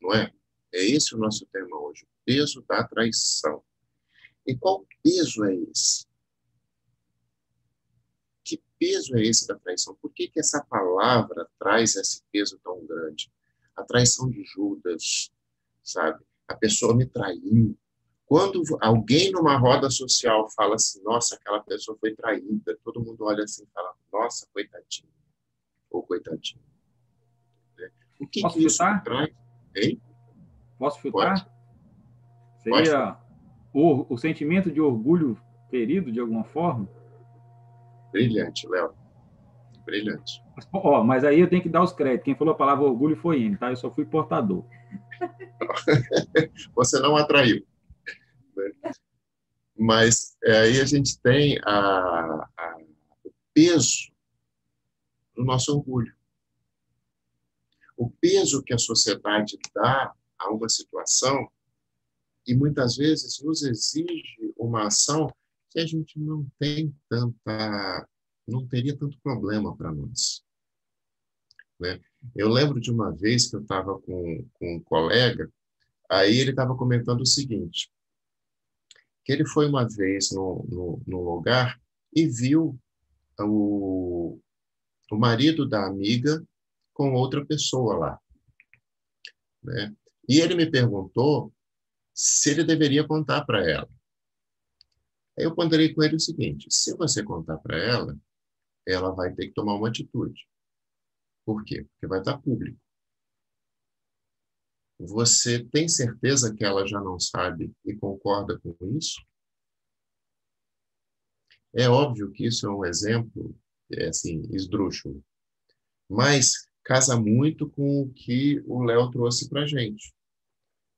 não é? É esse o nosso tema hoje, o peso da traição. E qual peso é esse? Que peso é esse da traição? Por que essa palavra traz esse peso tão grande? A traição de Judas, sabe? A pessoa me traiu. Quando alguém numa roda social fala assim, nossa, aquela pessoa foi traída, todo mundo olha assim e fala, nossa, coitadinho, ou coitadinho. Né? O que Posso isso chutar? traz? Hein? Posso Pode. chutar? Seria o sentimento de orgulho ferido de alguma forma? Brilhante, Léo. Brilhante. Mas aí eu tenho que dar os créditos. Quem falou a palavra orgulho foi ele, tá? Eu só fui portador. Você não atraiu. Né? Mas aí a gente tem o peso do nosso orgulho. O peso que a sociedade dá a uma situação e muitas vezes nos exige uma ação que a gente não teria tanto problema para nós. Né? Eu lembro de uma vez que eu estava com um colega, aí ele estava comentando o seguinte, que ele foi uma vez no lugar e viu o marido da amiga com outra pessoa lá. Né? E ele me perguntou se ele deveria contar para ela. Aí eu ponderei com ele o seguinte, se você contar para ela, ela vai ter que tomar uma atitude. Por quê? Porque vai estar público. Você tem certeza que ela já não sabe e concorda com isso? É óbvio que isso é um exemplo, assim, esdrúxulo. Mas casa muito com o que o Léo trouxe para a gente.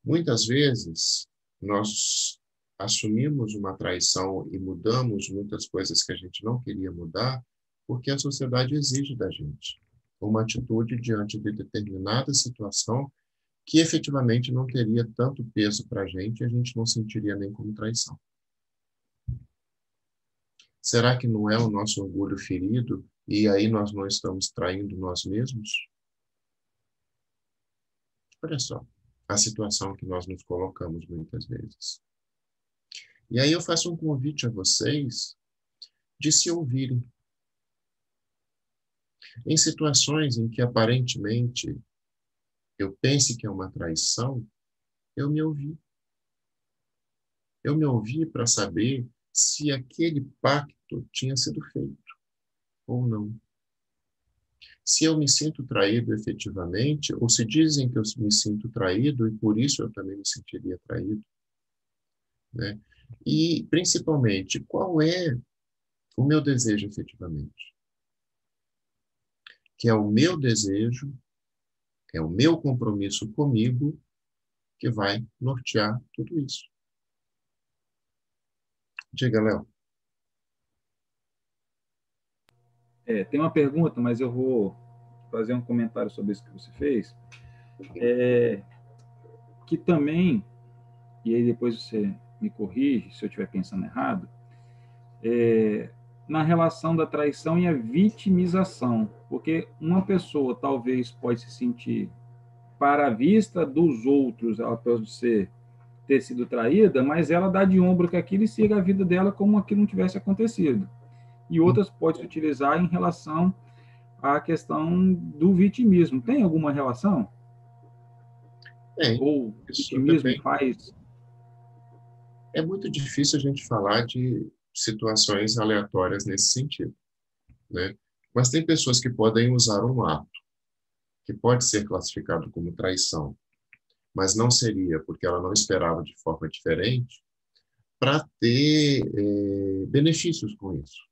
Muitas vezes, nós assumimos uma traição e mudamos muitas coisas que a gente não queria mudar, porque a sociedade exige da gente uma atitude diante de determinada situação que efetivamente não teria tanto peso para a gente e a gente não sentiria nem como traição. Será que não é o nosso orgulho ferido e aí nós não estamos traindo nós mesmos? Olha só a situação que nós nos colocamos muitas vezes. E aí eu faço um convite a vocês de se ouvirem. Em situações em que aparentemente eu pense que é uma traição, eu me ouvi. Eu me ouvi para saber se aquele pacto tinha sido feito ou não. Se eu me sinto traído efetivamente, ou se dizem que eu me sinto traído e por isso eu também me sentiria traído, né? E, principalmente, qual é o meu desejo efetivamente? Que é o meu desejo, é o meu compromisso comigo que vai nortear tudo isso. Diga, Léo. Tem uma pergunta, mas eu vou fazer um comentário sobre isso que você fez. Que também, e aí depois você me corrige se eu estiver pensando errado, na relação da traição e a vitimização, porque uma pessoa talvez pode se sentir para a vista dos outros, ela pode ter sido traída, mas ela dá de ombro com aquilo e siga a vida dela como aquilo não tivesse acontecido. E outras podem se utilizar em relação à questão do vitimismo. Tem alguma relação? Ou o vitimismo faz... É muito difícil a gente falar de situações aleatórias nesse sentido, né? Mas tem pessoas que podem usar um ato que pode ser classificado como traição, mas não seria porque ela não esperava de forma diferente, para ter benefícios com isso.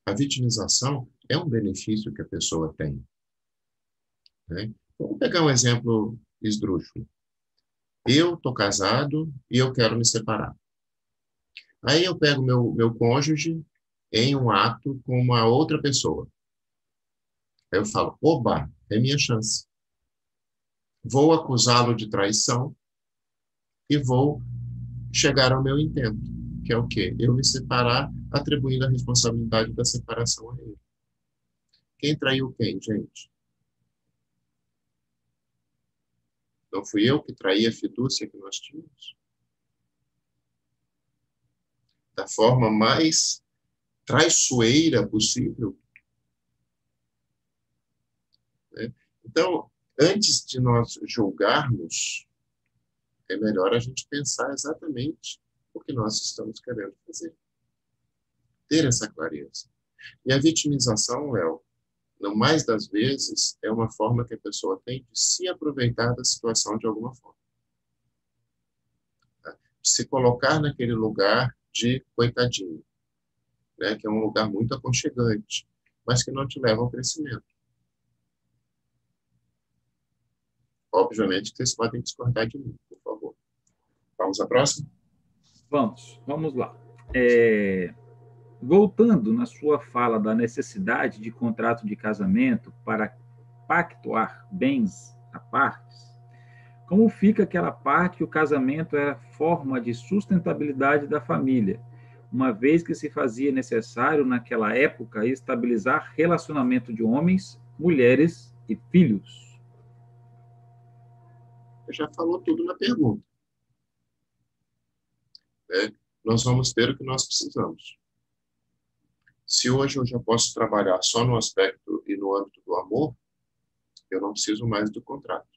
A vitimização é um benefício que a pessoa tem, né? Vamos pegar um exemplo esdrúxulo. Eu estou casado e eu quero me separar. Aí eu pego meu cônjuge em um ato com uma outra pessoa. Aí eu falo, oba, é minha chance. Vou acusá-lo de traição e vou chegar ao meu intento, que é o quê? Eu me separar, atribuindo a responsabilidade da separação a ele. Quem traiu quem, gente? Não fui eu que traí a fidúcia que nós tínhamos? Da forma mais traiçoeira possível. Né? Então, antes de nós julgarmos, é melhor a gente pensar exatamente o que nós estamos querendo fazer. Ter essa clareza. E a vitimização, Léo, no mais das vezes, é uma forma que a pessoa tem de se aproveitar da situação de alguma forma. Tá? Se colocar naquele lugar de coitadinho, né? Que é um lugar muito aconchegante, mas que não te leva ao crescimento. Obviamente, vocês podem discordar de mim, por favor. Vamos à próxima? Vamos lá. Voltando na sua fala da necessidade de contrato de casamento para pactuar bens a partes, como fica aquela parte que o casamento era forma de sustentabilidade da família, uma vez que se fazia necessário, naquela época, estabilizar relacionamento de homens, mulheres e filhos? Já falou tudo na pergunta. Né? Nós vamos ter o que nós precisamos. Se hoje eu já posso trabalhar só no aspecto e no âmbito do amor, eu não preciso mais do contrato.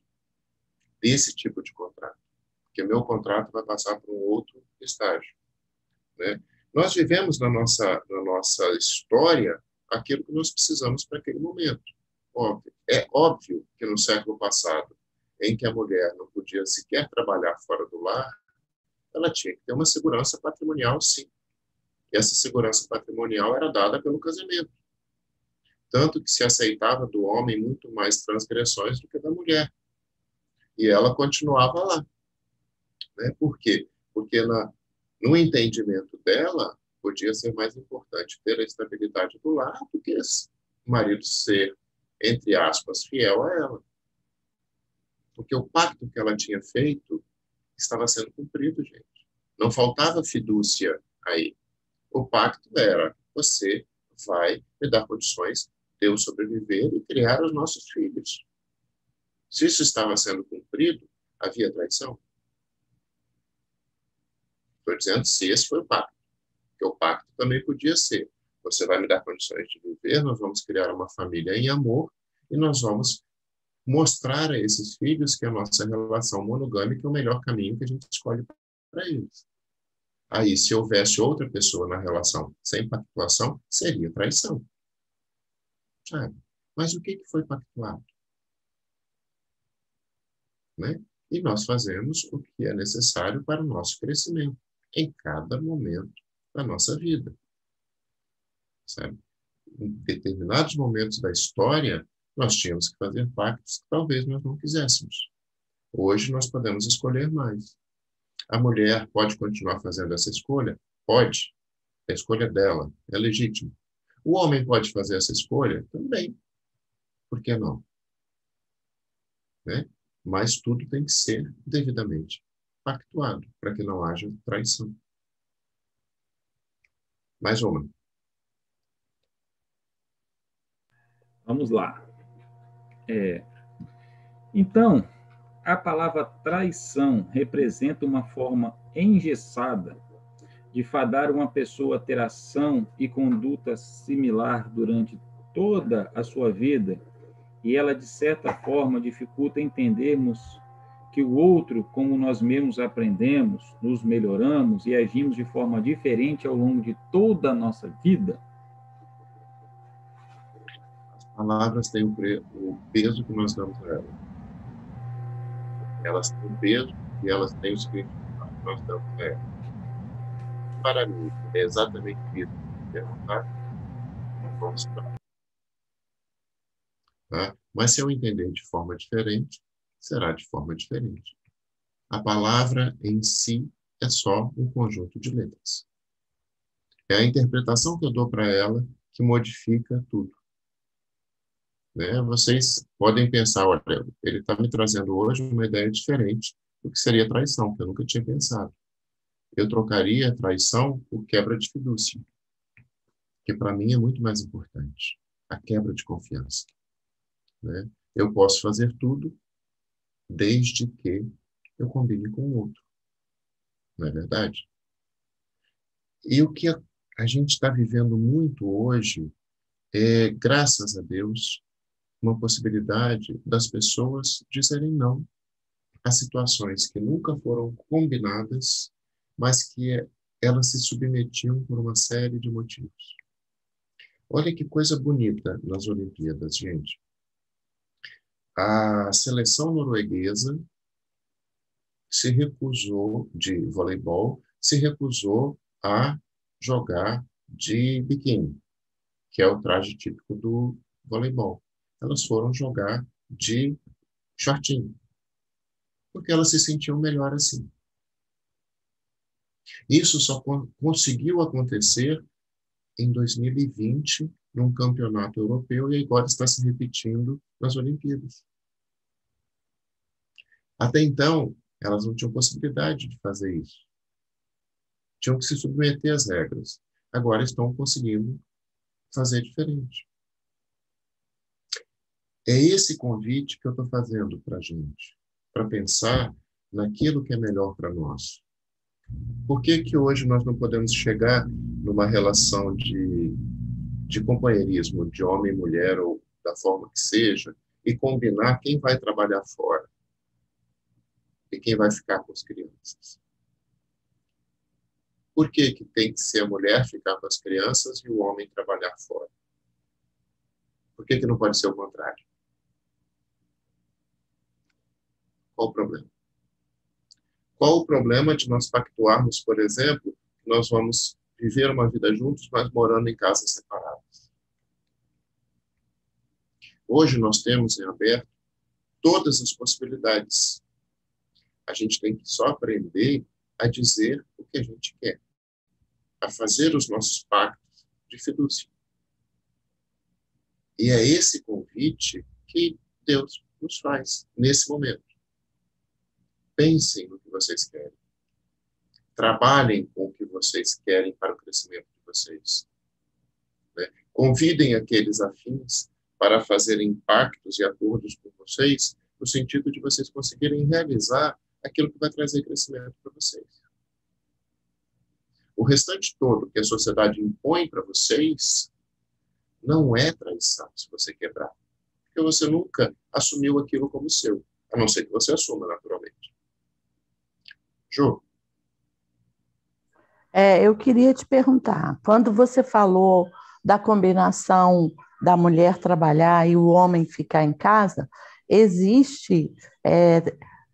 Desse tipo de contrato. Porque meu contrato vai passar para um outro estágio. Né? Nós vivemos na nossa história aquilo que nós precisamos para aquele momento. Óbvio. É óbvio que no século passado, em que a mulher não podia sequer trabalhar fora do lar, ela tinha que ter uma segurança patrimonial, sim. E essa segurança patrimonial era dada pelo casamento. tanto que se aceitava do homem muito mais transgressões do que da mulher. E ela continuava lá. Né? Por quê? Porque no entendimento dela, podia ser mais importante ter a estabilidade do lar do que o marido ser, entre aspas, fiel a ela. Porque o pacto que ela tinha feito estava sendo cumprido, gente. Não faltava fidúcia aí. O pacto era: você vai me dar condições de eu sobreviver e criar os nossos filhos. Se isso estava sendo cumprido, havia traição? Estou dizendo se esse foi o pacto. Porque o pacto também podia ser: você vai me dar condições de viver, nós vamos criar uma família em amor e nós vamos mostrar a esses filhos que a nossa relação monogâmica é o melhor caminho que a gente escolhe para eles. Aí, se houvesse outra pessoa na relação sem pactuação, seria traição. Sabe? Mas o que foi pactuado? Né? E nós fazemos o que é necessário para o nosso crescimento, em cada momento da nossa vida. Sabe? Em determinados momentos da história, nós tínhamos que fazer pactos que talvez nós não quiséssemos. Hoje nós podemos escolher mais. A mulher pode continuar fazendo essa escolha? Pode. É a escolha dela, é legítimo. O homem pode fazer essa escolha? Também. Por que não? Né? Mas tudo tem que ser devidamente pactuado, para que não haja traição. Mais uma. Vamos lá. Então, a palavra traição representa uma forma engessada de fadar uma pessoa a ter ação e conduta similar durante toda a sua vida, e ela, de certa forma, dificulta entendermos que o outro, como nós mesmos aprendemos, nos melhoramos e agimos de forma diferente ao longo de toda a nossa vida. As palavras têm o peso que nós damos a elas. Elas têm o peso e elas têm o significado que nós damos a elas. Para mim, é exatamente isso que é vontade. Vamos lá. Tá? Mas se eu entender de forma diferente, será de forma diferente. A palavra em si é só um conjunto de letras. É a interpretação que eu dou para ela que modifica tudo. Né? Vocês podem pensar: olha, ele está me trazendo hoje uma ideia diferente do que seria traição, que eu nunca tinha pensado. Eu trocaria traição por quebra de fidúcia, que para mim é muito mais importante, a quebra de confiança. Né? Eu posso fazer tudo desde que eu combine com o outro. Não é verdade? E o que a gente está vivendo muito hoje é, graças a Deus, uma possibilidade das pessoas dizerem não a situações que nunca foram combinadas, mas que elas se submetiam por uma série de motivos. Olha que coisa bonita nas Olimpíadas, gente. A seleção norueguesa se recusou, de voleibol, se recusou a jogar de biquíni, que é o traje típico do voleibol. Elas foram jogar de shortinho, porque elas se sentiam melhor assim. Isso só conseguiu acontecer em 2020, num campeonato europeu, e agora está se repetindo nas Olimpíadas. Até então, elas não tinham possibilidade de fazer isso. Tinham que se submeter às regras. Agora estão conseguindo fazer diferente. É esse convite que eu estou fazendo para a gente, para pensar naquilo que é melhor para nós. Por que que hoje nós não podemos chegar numa relação de companheirismo, de homem e mulher, ou da forma que seja, e combinar quem vai trabalhar fora e quem vai ficar com as crianças? Por que que tem que ser a mulher ficar com as crianças e o homem trabalhar fora? Por que que não pode ser o contrário? Qual o problema? Qual o problema de nós pactuarmos, por exemplo, que nós vamos viver uma vida juntos, mas morando em casas separadas? Hoje nós temos em aberto todas as possibilidades. A gente tem que só aprender a dizer o que a gente quer, a fazer os nossos pactos de fidúcia. E é esse convite que Deus nos faz nesse momento. Pensem no que vocês querem. Trabalhem com o que vocês querem para o crescimento de vocês. Né? Convidem aqueles afins para fazerem pactos e acordos com vocês, no sentido de vocês conseguirem realizar aquilo que vai trazer crescimento para vocês. O restante todo que a sociedade impõe para vocês não é traição, se você quebrar. Porque você nunca assumiu aquilo como seu, a não ser que você assuma naturalmente. Ju? Eu queria te perguntar, quando você falou da combinação da mulher trabalhar e o homem ficar em casa, existe,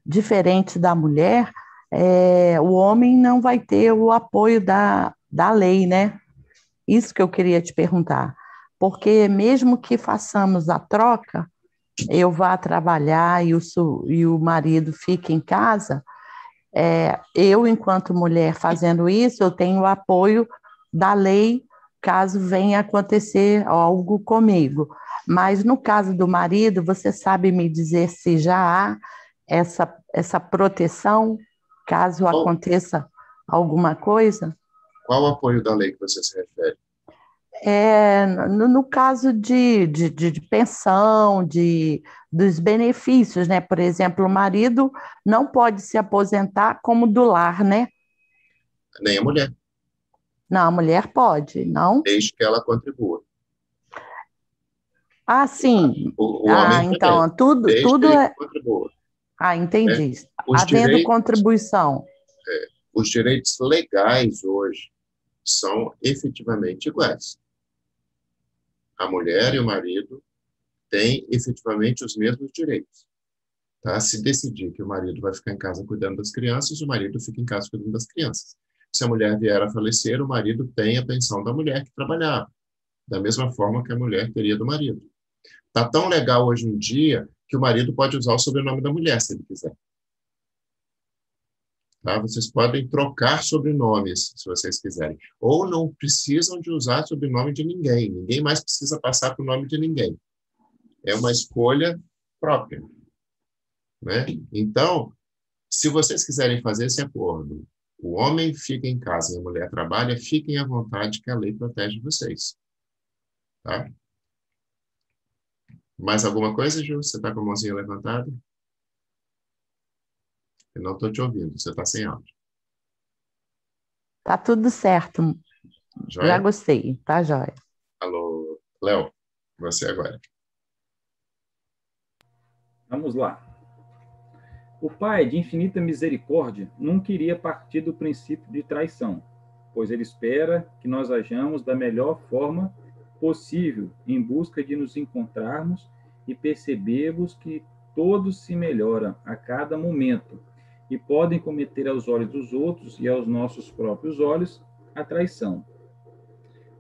diferente da mulher, o homem não vai ter o apoio da lei, né? Isso que eu queria te perguntar. Porque mesmo que façamos a troca, eu vá trabalhar e o marido fique em casa, eu, enquanto mulher fazendo isso, eu tenho o apoio da lei caso venha acontecer algo comigo. Mas no caso do marido, você sabe me dizer se já há essa proteção caso aconteça alguma coisa? Qual o apoio da lei que você se refere? No caso de pensão, dos benefícios, né? Por exemplo, o marido não pode se aposentar como do lar, né? Nem a mulher. Não, a mulher pode, não? Desde que ela contribua. Ah, sim. O homem então, também, tudo é... contribua. Entendi. Os Havendo direitos, contribuição. Os direitos legais hoje são efetivamente iguais. A mulher e o marido têm efetivamente os mesmos direitos. Tá? Se decidir que o marido vai ficar em casa cuidando das crianças, o marido fica em casa cuidando das crianças. Se a mulher vier a falecer, o marido tem a pensão da mulher que trabalhava, da mesma forma que a mulher teria do marido. Está tão legal hoje em dia que o marido pode usar o sobrenome da mulher, se ele quiser. Tá? Vocês podem trocar sobrenomes, se vocês quiserem. Ou não precisam de usar sobrenome de ninguém. Ninguém mais precisa passar por nome de ninguém. É uma escolha própria. Né? Então, se vocês quiserem fazer esse acordo, o homem fica em casa e a mulher trabalha, fiquem à vontade que a lei protege vocês. Tá? Mais alguma coisa, Ju? Você está com a mãozinha levantada? Eu não estou te ouvindo, você está sem áudio. Tá tudo certo. Joia? Já gostei, tá joia. Alô, Léo, você agora. Vamos lá. O Pai, de infinita misericórdia, não queria partir do princípio de traição, pois Ele espera que nós hajamos da melhor forma possível em busca de nos encontrarmos e percebermos que todos se melhoram a cada momento e podem cometer aos olhos dos outros e aos nossos próprios olhos a traição.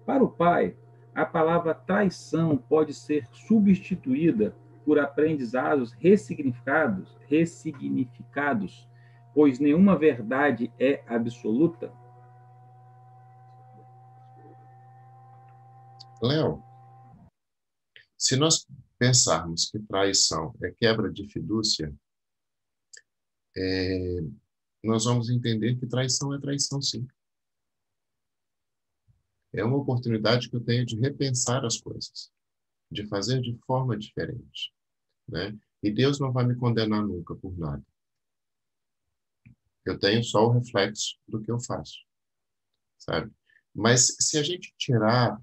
Para o Pai, a palavra traição pode ser substituída por aprendizados ressignificados, pois nenhuma verdade é absoluta. Léo, se nós pensarmos que traição é quebra de fidúcia, nós vamos entender que traição é traição, sim. É uma oportunidade que eu tenho de repensar as coisas, de fazer de forma diferente, né? E Deus não vai me condenar nunca por nada. Eu tenho só o reflexo do que eu faço, sabe? Mas se a gente tirar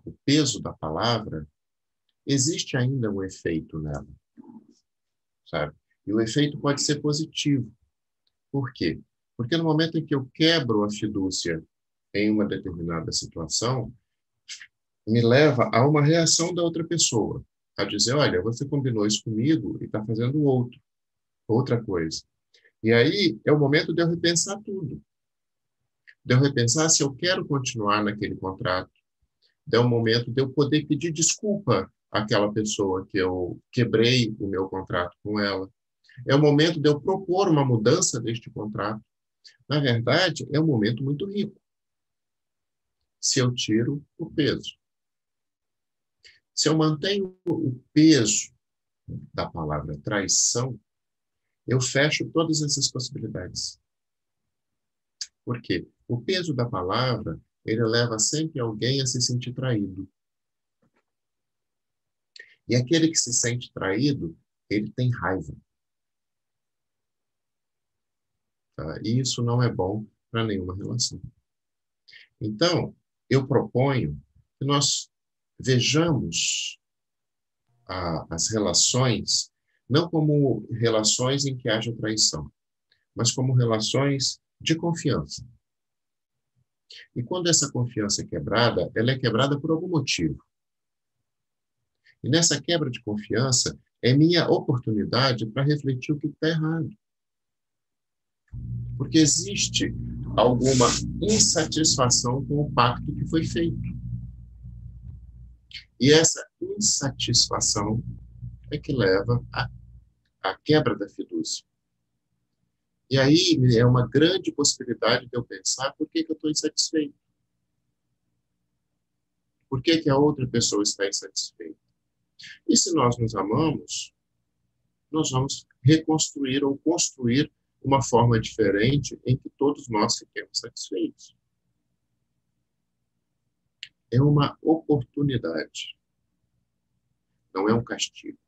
o peso da palavra, existe ainda um efeito nela, sabe? E o efeito pode ser positivo. Por quê? Porque no momento em que eu quebro a fidúcia em uma determinada situação, me leva a uma reação da outra pessoa, a dizer, olha, você combinou isso comigo e está fazendo outra coisa. E aí é o momento de eu repensar tudo. De eu repensar se eu quero continuar naquele contrato. É o momento de eu poder pedir desculpa aquela pessoa que eu quebrei o meu contrato com ela. É o momento de eu propor uma mudança deste contrato. Na verdade, é um momento muito rico, se eu tiro o peso. Se eu mantenho o peso da palavra traição, eu fecho todas essas possibilidades. Por quê? O peso da palavra, ele leva sempre alguém a se sentir traído. E aquele que se sente traído, ele tem raiva. Tá? E isso não é bom para nenhuma relação. Então, eu proponho que nós vejamos as relações não como relações em que haja traição, mas como relações de confiança. E quando essa confiança é quebrada, ela é quebrada por algum motivo. E nessa quebra de confiança, é minha oportunidade para refletir o que está errado. Porque existe alguma insatisfação com o pacto que foi feito. E essa insatisfação é que leva à quebra da fidúcia. E aí é uma grande possibilidade de eu pensar por que eu estou insatisfeito. Por que a outra pessoa está insatisfeita? E se nós nos amamos, nós vamos reconstruir ou construir uma forma diferente em que todos nós fiquemos satisfeitos. É uma oportunidade. Não é um castigo.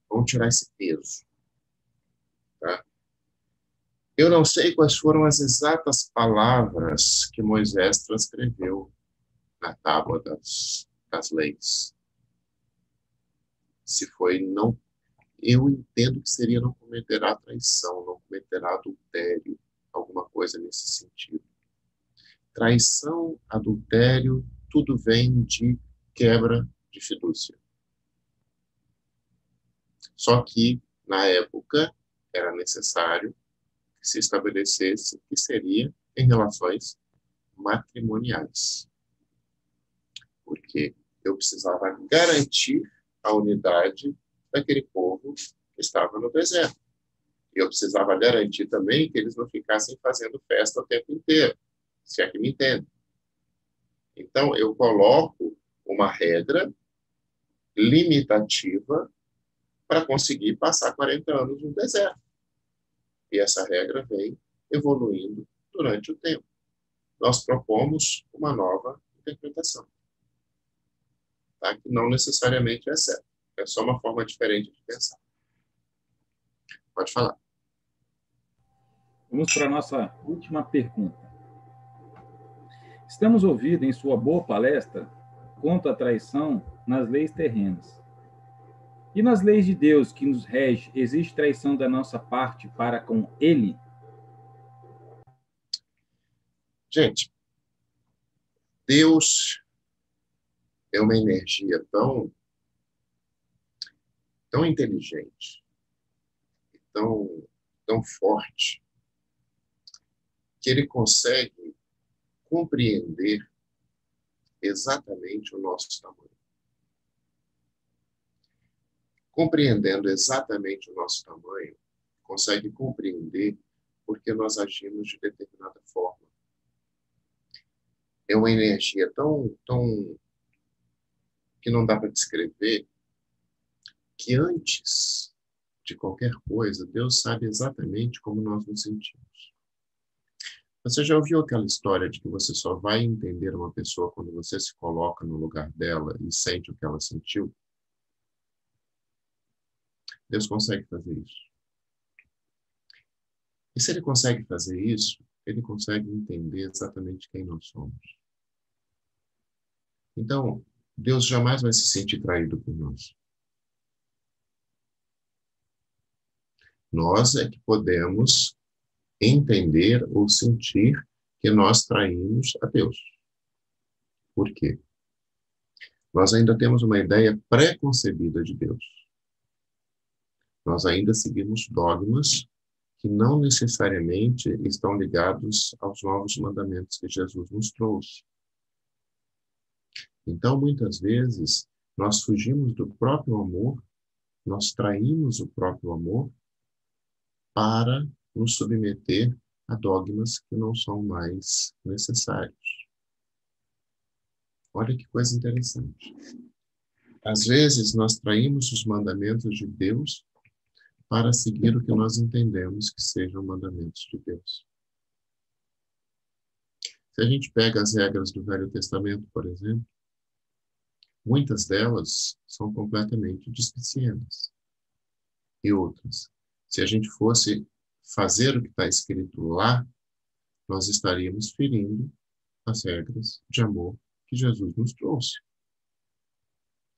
Vamos tirar esse peso. Tá? Eu não sei quais foram as exatas palavras que Moisés transcreveu na tábua das leis. Se foi não, eu entendo que seria não cometerá traição, não cometerá adultério, alguma coisa nesse sentido. Traição, adultério, tudo vem de quebra de fidúcia. Só que, na época, era necessário que se estabelecesse que seria em relações matrimoniais. Porque eu precisava garantir a unidade daquele povo que estava no deserto. E eu precisava garantir também que eles não ficassem fazendo festa o tempo inteiro, se é que me entende. Então, eu coloco uma regra limitativa para conseguir passar 40 anos no deserto. E essa regra vem evoluindo durante o tempo. Nós propomos uma nova interpretação, tá? Que não necessariamente é certa. É só uma forma diferente de pensar. Pode falar. Vamos para a nossa última pergunta. Estamos ouvindo em sua boa palestra contra a traição nas leis terrenas. E nas leis de Deus que nos rege, existe traição da nossa parte para com Ele? Gente, Deus é uma energia tão inteligente, tão forte, que Ele consegue compreender exatamente o nosso tamanho. Compreendendo exatamente o nosso tamanho, consegue compreender porque nós agimos de determinada forma. É uma energia tão que não dá para descrever, que antes de qualquer coisa, Deus sabe exatamente como nós nos sentimos. Você já ouviu aquela história de que você só vai entender uma pessoa quando você se coloca no lugar dela e sente o que ela sentiu? Deus consegue fazer isso. E se Ele consegue fazer isso, Ele consegue entender exatamente quem nós somos. Então, Deus jamais vai se sentir traído por nós. Nós é que podemos entender ou sentir que nós traímos a Deus. Por quê? Nós ainda temos uma ideia pré-concebida de Deus. Nós ainda seguimos dogmas que não necessariamente estão ligados aos novos mandamentos que Jesus nos trouxe. Então, muitas vezes, nós fugimos do próprio amor, nós traímos o próprio amor para nos submeter a dogmas que não são mais necessários. Olha que coisa interessante. Às vezes, nós traímos os mandamentos de Deus para seguir o que nós entendemos que sejam mandamentos de Deus. Se a gente pega as regras do Velho Testamento, por exemplo, muitas delas são completamente displicentes. E outras, se a gente fosse fazer o que está escrito lá, nós estaríamos ferindo as regras de amor que Jesus nos trouxe.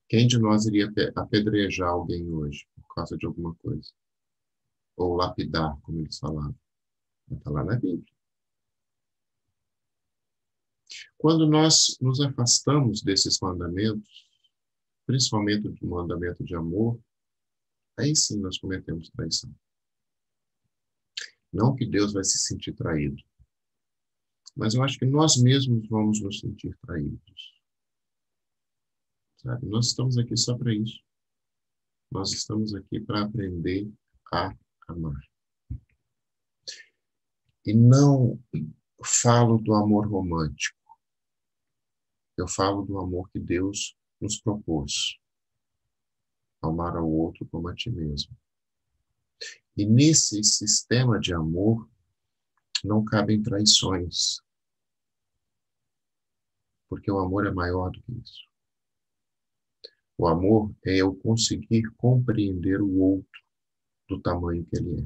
Quem de nós iria apedrejar alguém hoje por causa de alguma coisa? Ou lapidar, como eles falavam? Está lá na Bíblia. Quando nós nos afastamos desses mandamentos, principalmente do mandamento de amor, aí sim nós cometemos traição. Não que Deus vai se sentir traído, mas eu acho que nós mesmos vamos nos sentir traídos. Sabe? Nós estamos aqui só para isso. Nós estamos aqui para aprender a amar. E não falo do amor romântico. Eu falo do amor que Deus nos propôs. Amar ao outro como a ti mesmo. E nesse sistema de amor não cabem traições. Porque o amor é maior do que isso. O amor é eu conseguir compreender o outro do tamanho que ele é.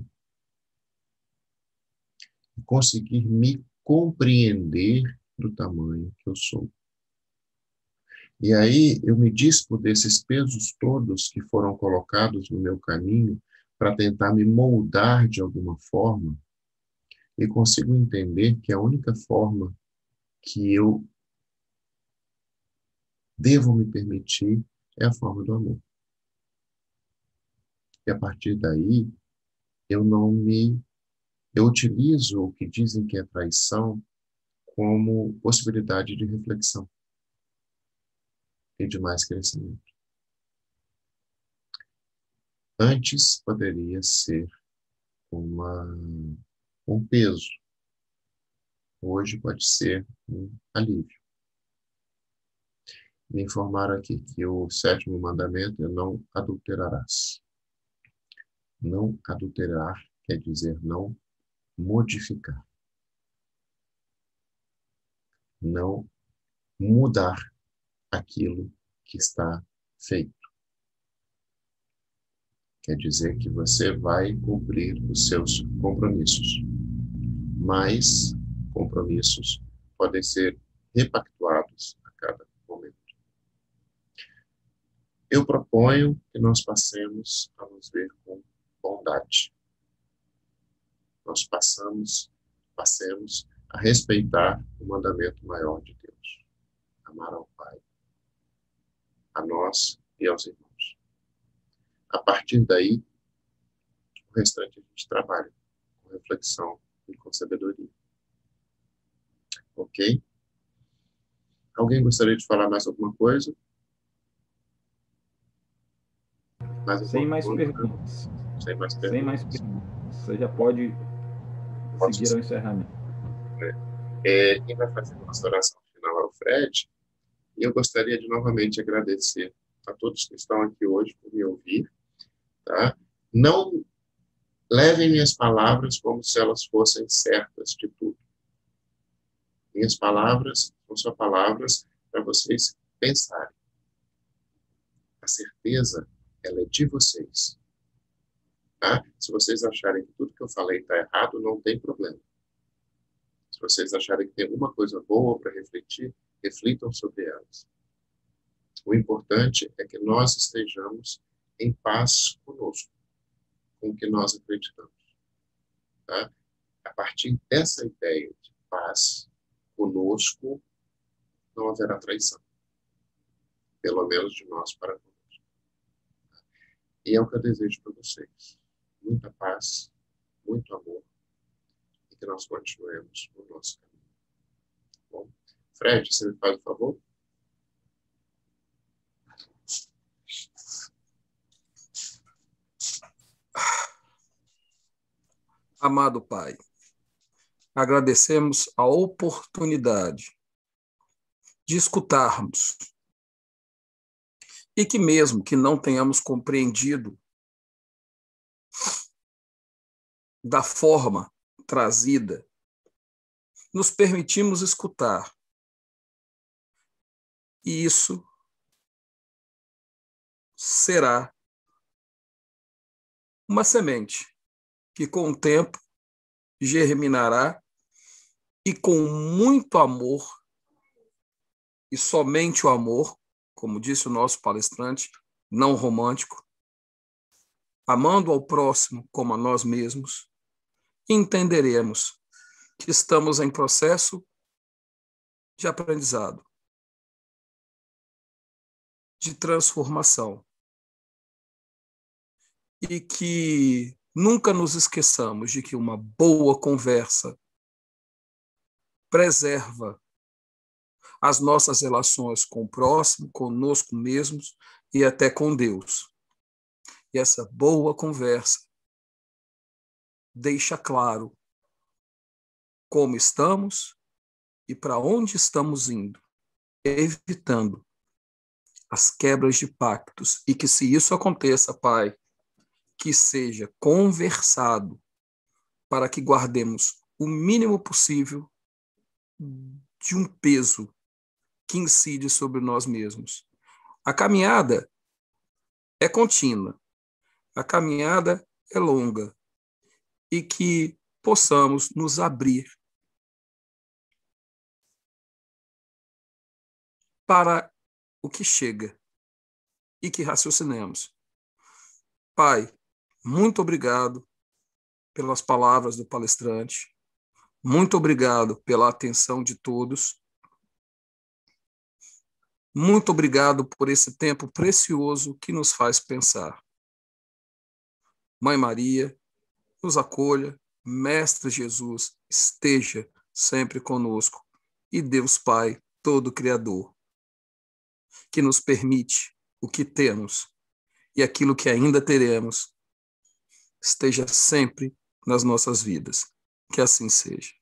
E conseguir me compreender do tamanho que eu sou. E aí eu me dispo desses pesos todos que foram colocados no meu caminho para tentar me moldar de alguma forma e consigo entender que a única forma que eu devo me permitir é a forma do amor. E a partir daí, eu utilizo o que dizem que é traição como possibilidade de reflexão e de mais crescimento. Antes poderia ser um peso. Hoje pode ser um alívio. Me informaram aqui que o 7º mandamento é não adulterarás. Não adulterar quer dizer não modificar. Não mudar aquilo que está feito. Quer dizer que você vai cumprir os seus compromissos. Mas compromissos podem ser repactuados a cada momento. Eu proponho que nós passemos a nos ver com bondade. Nós passemos a respeitar o mandamento maior de Deus. Amar ao Pai, a nós e aos irmãos. A partir daí, o restante a gente trabalha com reflexão e com sabedoria. Ok? Alguém gostaria de falar mais alguma coisa? Sem mais perguntas. Sem mais perguntas. Sem mais perguntas. Você já pode seguir ao encerramento. Quem vai fazer a nossa oração final é o Fred. E eu gostaria de novamente agradecer a todos que estão aqui hoje por me ouvir. Tá? Não levem minhas palavras como se elas fossem certas de tudo. Minhas palavras são só palavras para vocês pensarem. A certeza, ela é de vocês. Tá? Se vocês acharem que tudo que eu falei está errado, não tem problema. Se vocês acharem que tem alguma coisa boa para refletir, reflitam sobre elas. O importante é que nós estejamos em paz conosco, com o que nós acreditamos. Tá? A partir dessa ideia de paz conosco, não haverá traição. Pelo menos de nós para conosco. E é o que eu desejo para vocês. Muita paz, muito amor, e que nós continuemos no nosso caminho. Bom, Fred, você me faz um favor? Amado Pai, agradecemos a oportunidade de escutarmos e que mesmo que não tenhamos compreendido da forma trazida, nos permitimos escutar. E isso será uma semente que com o tempo germinará e com muito amor, e somente o amor, como disse o nosso palestrante, não romântico, amando ao próximo como a nós mesmos, entenderemos que estamos em processo de aprendizado, de transformação, e que nunca nos esqueçamos de que uma boa conversa preserva as nossas relações com o próximo, conosco mesmos e até com Deus. E essa boa conversa deixa claro como estamos e para onde estamos indo, evitando as quebras de pactos. E que, se isso aconteça, Pai, que seja conversado para que guardemos o mínimo possível de um peso que incide sobre nós mesmos. A caminhada é contínua, a caminhada é longa, e que possamos nos abrir para o que chega e que raciocinemos. Pai, muito obrigado pelas palavras do palestrante, muito obrigado pela atenção de todos, muito obrigado por esse tempo precioso que nos faz pensar. Mãe Maria, nos acolha, Mestre Jesus, esteja sempre conosco, e Deus Pai, todo Criador, que nos permite o que temos e aquilo que ainda teremos, esteja sempre nas nossas vidas. Que assim seja.